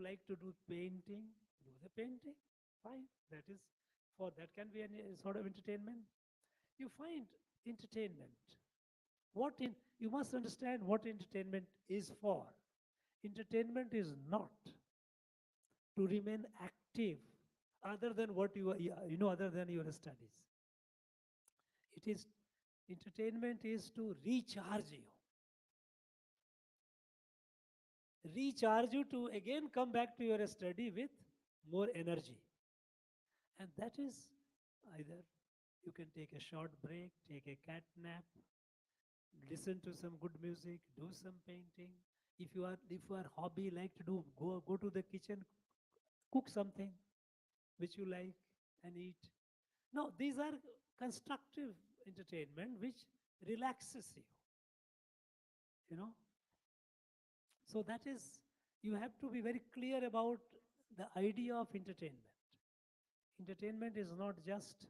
like to do painting, do the painting. Fine. That can be a sort of entertainment. You find entertainment. You must understand what entertainment is for. Entertainment is not to remain active other than what other than your studies. Entertainment is to recharge you. Recharge you to again come back to your study with more energy. And that is either you can take a short break, take a cat nap, listen to some good music, do some painting. If you are hobby like to do, go to the kitchen, cook something which you like and eat. No, these are constructive entertainment which relaxes you, you know. So that is, you have to be very clear about the idea of entertainment. Entertainment is not just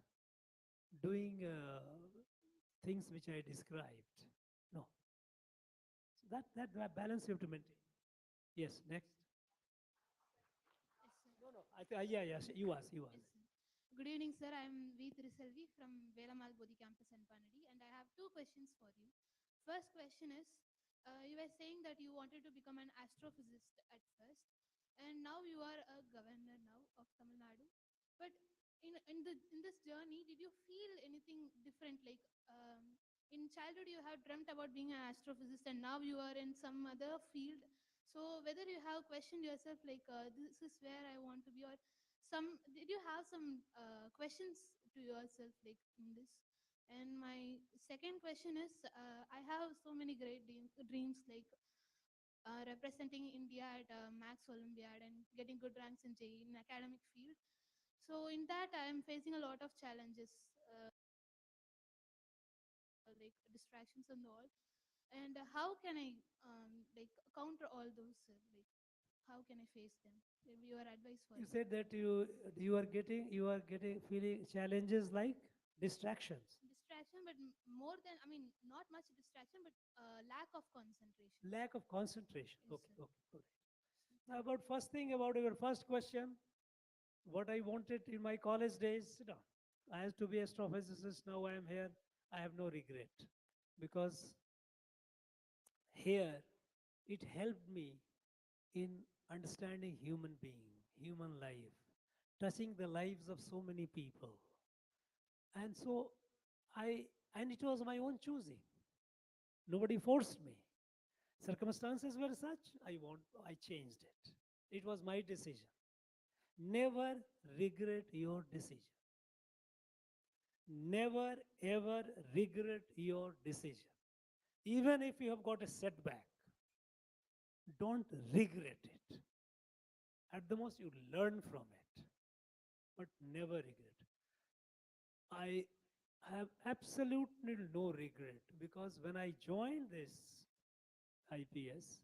doing things which I described. No. So that balance you have to maintain. Yes, next. No, no. Yeah, yeah. You ask. You ask. Good evening, sir. I'm V. Triselvi from Velamal Bodhi Campus in Panadi, and I have two questions for you. First question is, you were saying that you wanted to become an astrophysicist at first, and now you are a governor now of Tamil Nadu. But in this journey, did you feel anything different? Like in childhood, you have dreamt about being an astrophysicist, and now you are in some other field. So whether you have questioned yourself like this is where I want to be, or some did you have some questions to yourself like in this? And my second question is, I have so many great dreams like representing India at Max Olympiad and getting good ranks in JEE in academic field. So in that, I am facing a lot of challenges, like distractions and all. And how can I like counter all those? Like how can I face them? Maybe your advice for You me. said that you are getting feeling challenges like distractions. Distraction, but more than I mean, not much distraction, but lack of concentration. Lack of concentration. Yes, Okay, sir. okay, all right. Now about first thing about your first question, what I wanted in my college days, sit down. I have to be astrophysicist. Now I am here. I have no regret because here it helped me in understanding human being, human life, touching the lives of so many people. And so I, and it was my own choosing. Nobody forced me. Circumstances were such, I changed it. It was my decision. Never regret your decision. Never ever regret your decision. Even if you have got a setback, don't regret it. At the most, you learn from it, but never regret. I have absolutely no regret because when I joined this IPS,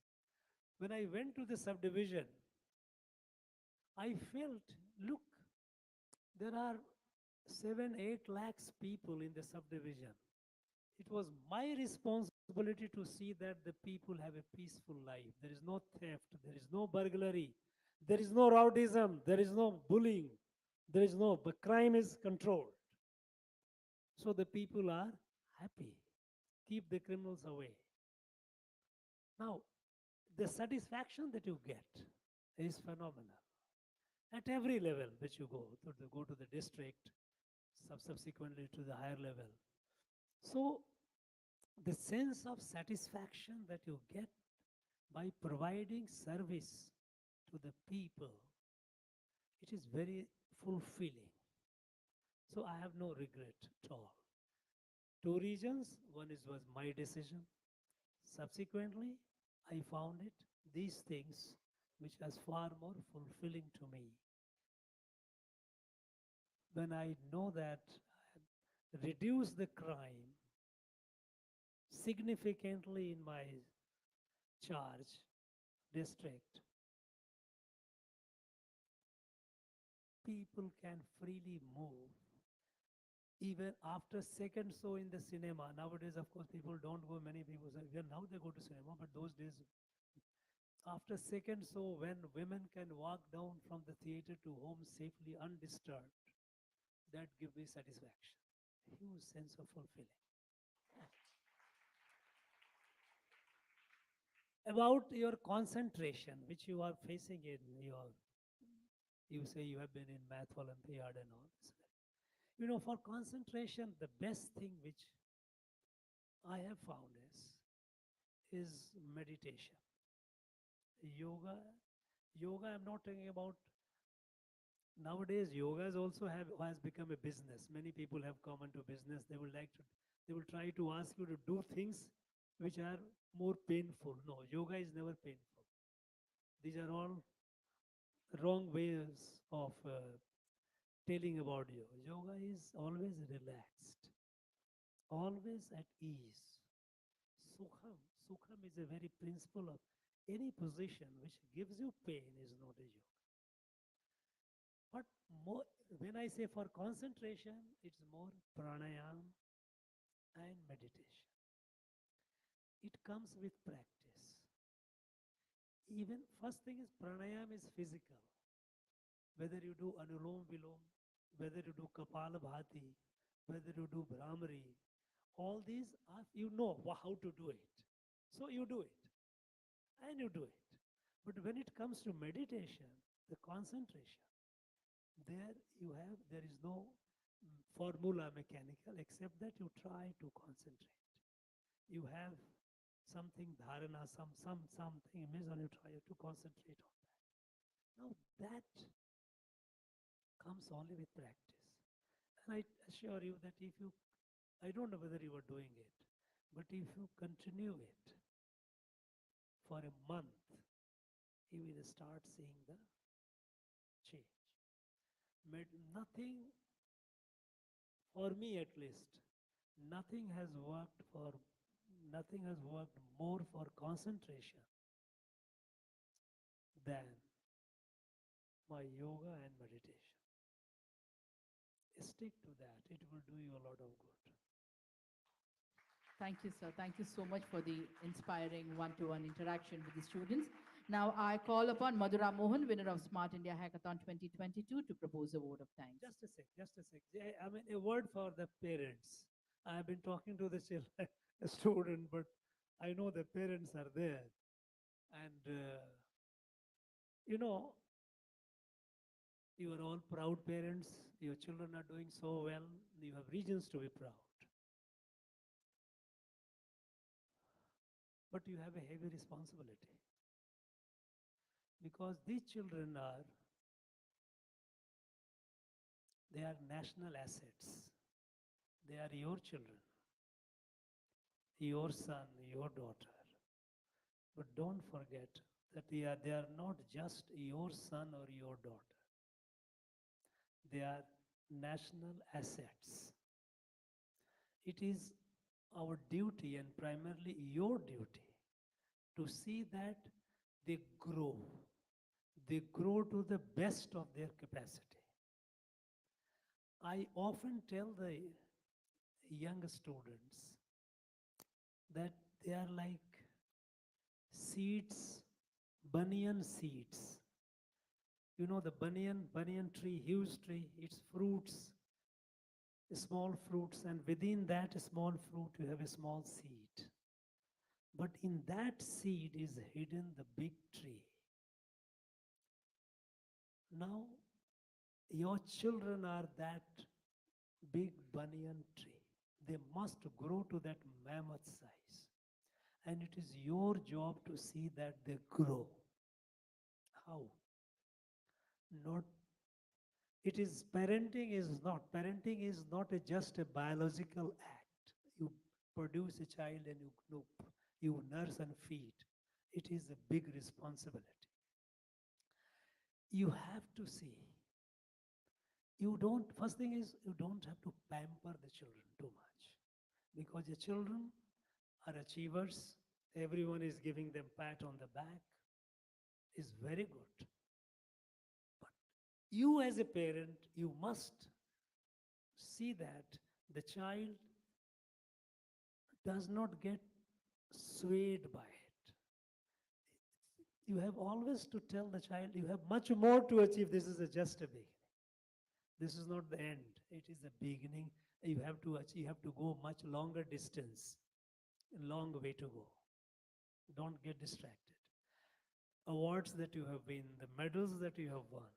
when I went to the subdivision, I felt, look, there are 7-8 lakhs people in the subdivision. It was my responsibility to see that the people have a peaceful life. There is no theft, there is no burglary, there is no rowdyism, there is no bullying, there is no, but crime is controlled. So the people are happy. Keep the criminals away. Now, the satisfaction that you get is phenomenal. At every level which you go to the district, subsequently to the higher level. So the sense of satisfaction that you get by providing service to the people, it is very fulfilling. So I have no regret at all. Two reasons. One was my decision. Subsequently, I found it, these things, which was far more fulfilling to me. When I know that I reduce the crime significantly in my charge district, people can freely move. Even after second show in the cinema, nowadays, of course, people don't go, many people say, well, now they go to cinema, but those days, after second show, when women can walk down from the theater to home safely, undisturbed, that gives me satisfaction, huge sense of fulfilling. About your concentration, which you are facing in your, you say you have been in Math Olympiad and all this. You know, for concentration, the best thing which I have found is meditation. Yoga, I'm not talking about, nowadays yoga has become a business. Many people have come into business. They will try to ask you to do things which are more painful. No, yoga is never painful. These are all wrong ways of telling about yoga. Yoga is always relaxed, always at ease. Sukham. Sukham is a very principle of any position which gives you pain is not a yoga. But more, when I say for concentration, it's more pranayam and meditation. It comes with practice. Even first thing is pranayam is physical. Whether you do anulom vilom, whether you do kapala bhati, whether you do brahmari, all these are, you know how to do it. So you do it and you do it. But when it comes to meditation, the concentration, there is no formula mechanical except that you try to concentrate. You have something dharana, something means and you try to concentrate on that. Now that comes only with practice. And I assure you that if you, I don't know whether you are doing it, but if you continue it for a month, you will start seeing the change. Nothing, for me at least, nothing has worked for, nothing has worked more for concentration than my yoga and meditation. Stick to that. It will do you a lot of good. Thank you, sir. Thank you so much for the inspiring one-to-one interaction with the students. Now I call upon Madhura Mohan, winner of Smart India Hackathon 2022, to propose a vote of thanks. Just a sec, just a sec. I mean, a word for the parents. I have been talking to the children, a student, but I know the parents are there. And, you know, you are all proud parents. Your children are doing so well. You have reasons to be proud. But you have a heavy responsibility. Because these children are, they are national assets. They are your children, your son, your daughter. But don't forget that they are not just your son or your daughter. They are national assets. It is our duty and primarily your duty to see that they grow. They grow to the best of their capacity. I often tell the young students that they are like seeds, banyan seeds. You know the banyan tree, huge tree, its fruits, small fruits, and within that small fruit you have a small seed. But in that seed is hidden the big tree. Now, your children are that big banyan tree. They must grow to that mammoth size. And it is your job to see that they grow. How? Not, it is, parenting is not just a biological act. You produce a child and you nurse and feed. It is a big responsibility. You have to see. First thing is, you don't have to pamper the children too much. Because the children are achievers. Everyone is giving them pat on the back. Is very good. But you as a parent, you must see that the child does not get swayed by it. You have always to tell the child, you have much more to achieve. This is just a beginning. This is not the end. It is the beginning. You have to achieve, you have to go much longer distance, a long way to go. Don't get distracted. Awards that you have won, the medals that you have won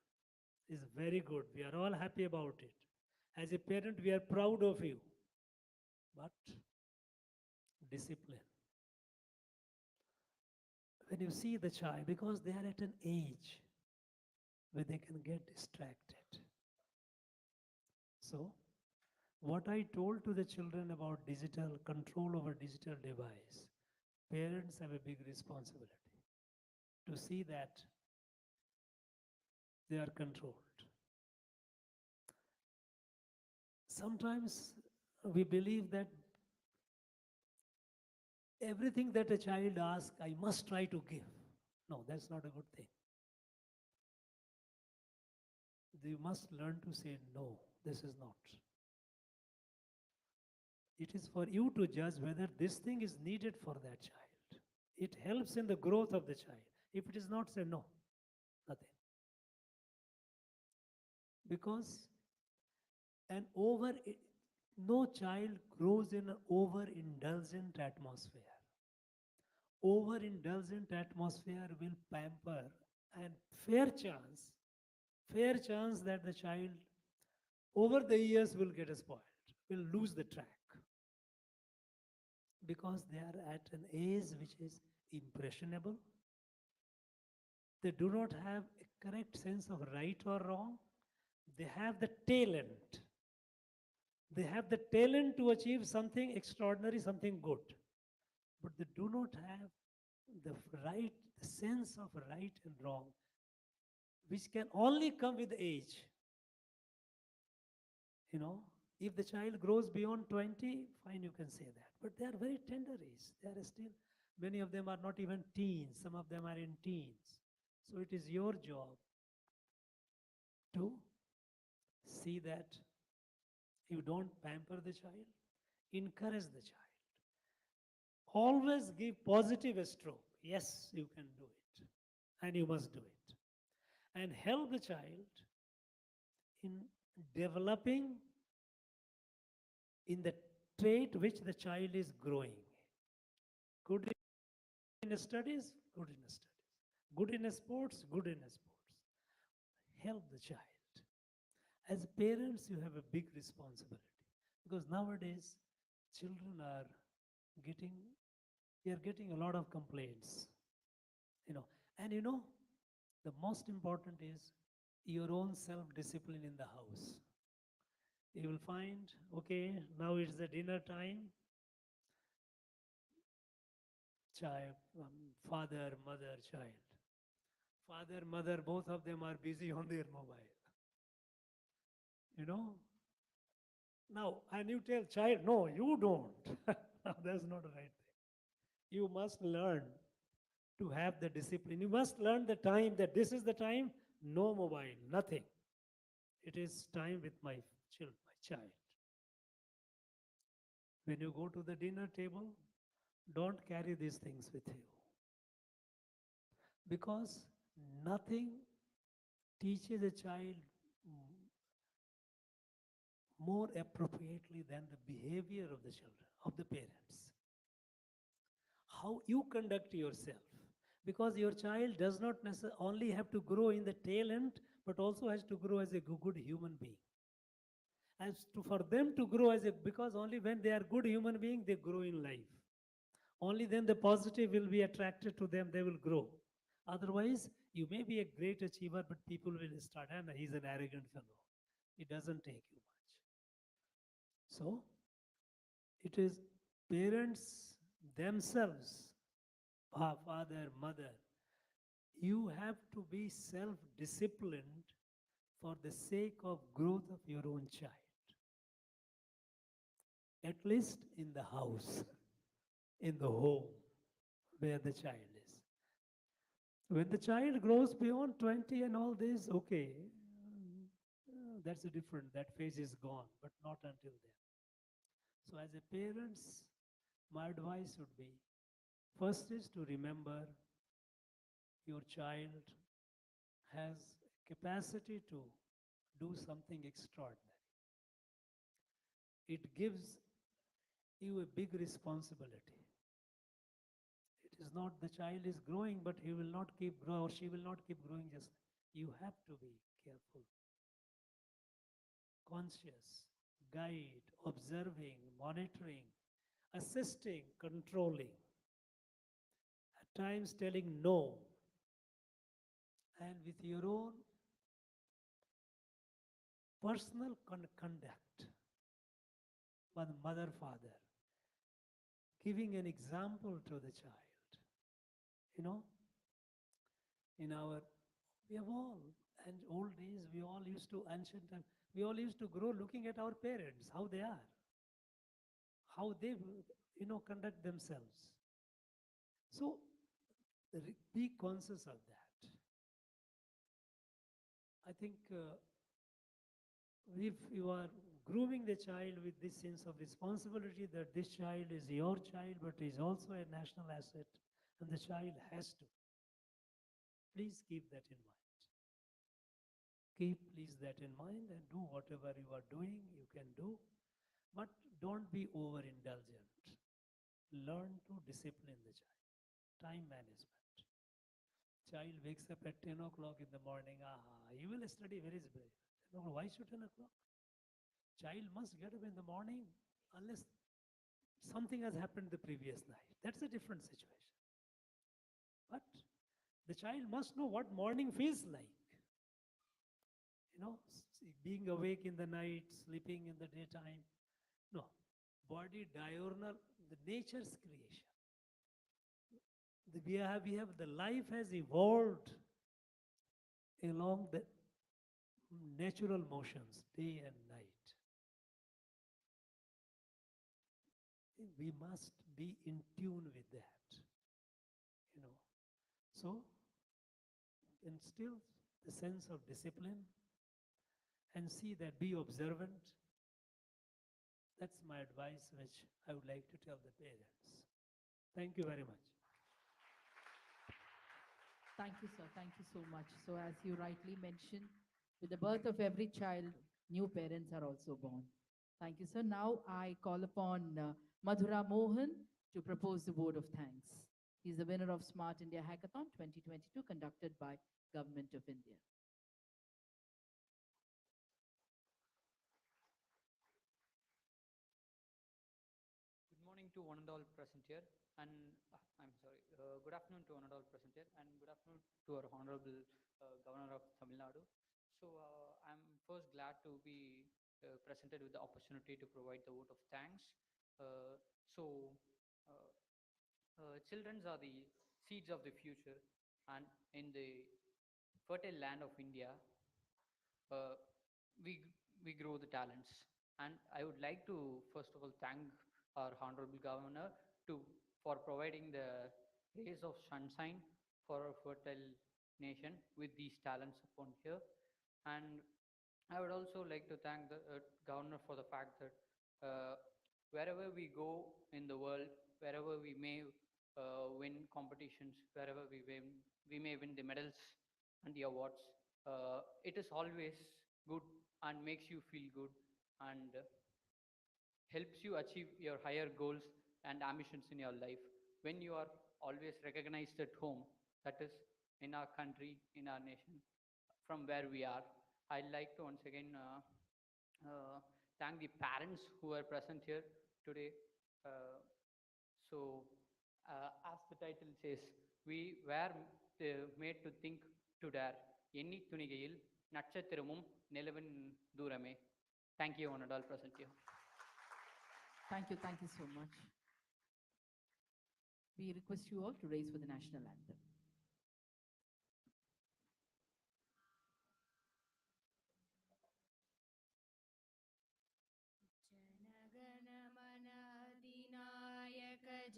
is very good. We are all happy about it. As a parent, we are proud of you. But discipline. When you see the child, because they are at an age where they can get distracted. So, what I told to the children about digital control over digital device, Parents have a big responsibility to see that they are controlled. Sometimes we believe that everything that a child asks, I must try to give. No, that's not a good thing. You must learn to say, no, this is not. It is for you to judge whether this thing is needed for that child. It helps in the growth of the child. If it is not, say no, nothing. Because no child grows in an overindulgent atmosphere. Overindulgent atmosphere will pamper, and fair chance that the child over the years will get spoiled, will lose the track. Because they are at an age which is impressionable. They do not have a correct sense of right or wrong. They have the talent. They have the talent to achieve something extraordinary, something good. But they do not have the sense of right and wrong, which can only come with age. If the child grows beyond 20, fine, you can say that. But they are very tender age. They are still, many of them are not even teens. Some of them are in teens. So it is your job to see that you don't pamper the child, encourage the child. Always give positive stroke. Yes, you can do it. And you must do it. And help the child in developing in the trait which the child is growing. Good in studies, good in studies. Good in sports, good in sports. Help the child. As parents, you have a big responsibility. Because nowadays, children are getting a lot of complaints. And the most important is your own self-discipline in the house. You will find, okay, now it's the dinner time. Child, father, mother, child. Father, mother, both of them are busy on their mobile. Now, and you tell child, no, you don't. That's not the right thing. You must learn to have the discipline. You must learn the time that this is the time, no mobile, nothing. It is time with my child. When you go to the dinner table, don't carry these things with you. Because nothing teaches a child more appropriately than the behavior of the children, of the parents. How you conduct yourself. Because your child does not necessarily only have to grow in the talent, but also has to grow as a good human being. For them to grow because only when they are good human being, they grow in life. Only then the positive will be attracted to them, they will grow. Otherwise, you may be a great achiever, but people will start, and he's an arrogant fellow. It doesn't take you much. So, it is parents themselves, father, mother, you have to be self-disciplined for the sake of growth of your own child. At least in the house, in the home where the child is. When the child grows beyond 20 and all this, okay, that's a different, that phase is gone, but not until then. So as a parents, my advice would be, first is to remember your child has capacity to do something extraordinary. It gives you a big responsibility. It is not the child is growing, but he will not keep growing, or she will not keep growing. Just you have to be careful, conscious, guide, observing, monitoring, assisting, controlling. At times telling no, and with your own personal conduct, one mother, father, giving an example to the child. You know, in our, we have all, and old days, we all used to, ancient time, we all used to grow looking at our parents, how they are, how they, conduct themselves. So be conscious of that. I think if you are grooming the child with this sense of responsibility that this child is your child but is also a national asset and the child has to, please keep that in mind. Keep please that in mind and do whatever you are doing, you can do, but don't be overindulgent. Learn to discipline the child. Time management. Child wakes up at 10 o'clock in the morning. You will study. Where is break? Why should 10 o'clock? Child must get up in the morning unless something has happened the previous night. That's a different situation. But the child must know what morning feels like. Being awake in the night, sleeping in the daytime. No. Body diurnal, the nature's creation. The life has evolved along the natural motions, day and night. We must be in tune with that. So instill the sense of discipline and see that, be observant. That's my advice which I would like to tell the parents. Thank you very much. Thank you, sir. Thank you so much. So as you rightly mentioned, with the birth of every child, new parents are also born. Thank you, sir. Now I call upon Madhura Mohan to propose the vote of thanks. He's the winner of Smart India Hackathon 2022 conducted by Government of India. Good morning to one and all present here, and good afternoon to one and all present here, and good afternoon to our Honorable Governor of Tamil Nadu. So I'm first glad to be presented with the opportunity to provide the vote of thanks. Children are the seeds of the future, and in the fertile land of India, we grow the talents. And I would like to first of all thank our Honorable Governor for providing the rays of sunshine for our fertile nation with these talents upon here. And I would also like to thank the Governor for the fact that wherever we go in the world, wherever we may win competitions, wherever we may win the medals and the awards, it is always good and makes you feel good and helps you achieve your higher goals and ambitions in your life. When you are always recognized at home, that is in our country, in our nation, from where we are, I'd like to once again thank the parents who are present here today. As the title says, we were made to think to dare. Enni Thunigayil Natchathiramum Nilavin Durame. Thank you, one and all present here. Thank you so much. We request you all to raise for the national anthem.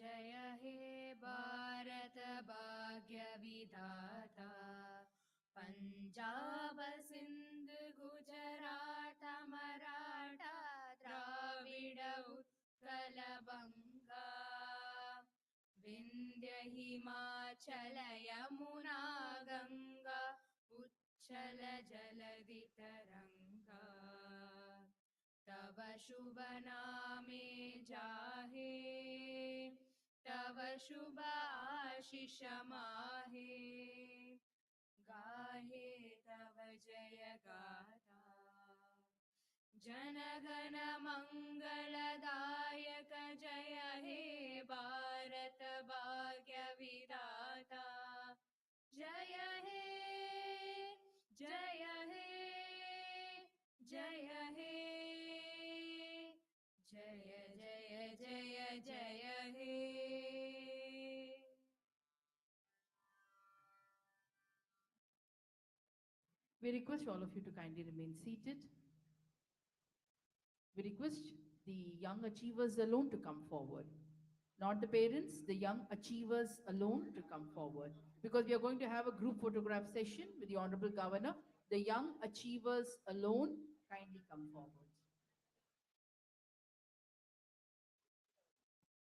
जय हे भारत भाग्य विधाता पंजाब सिंध गुजरात मराठा द्राविड उत्कल बंगा विंध्य हिमाचल यमुना गंगा उच्छल जलधि तरंगा तव शुभ नामे जाहे तव शुभ आशीष माहे गाहे तव जय गाथा जन गण मंगलदायक जय हे भारत भाग्य विधाता जय हे जय हे जय हे जय जय जय जय हे We request all of you to kindly remain seated. We request the young achievers alone to come forward. Not the parents, the young achievers alone to come forward. Because we are going to have a group photograph session with the Honorable Governor. The young achievers alone kindly come forward.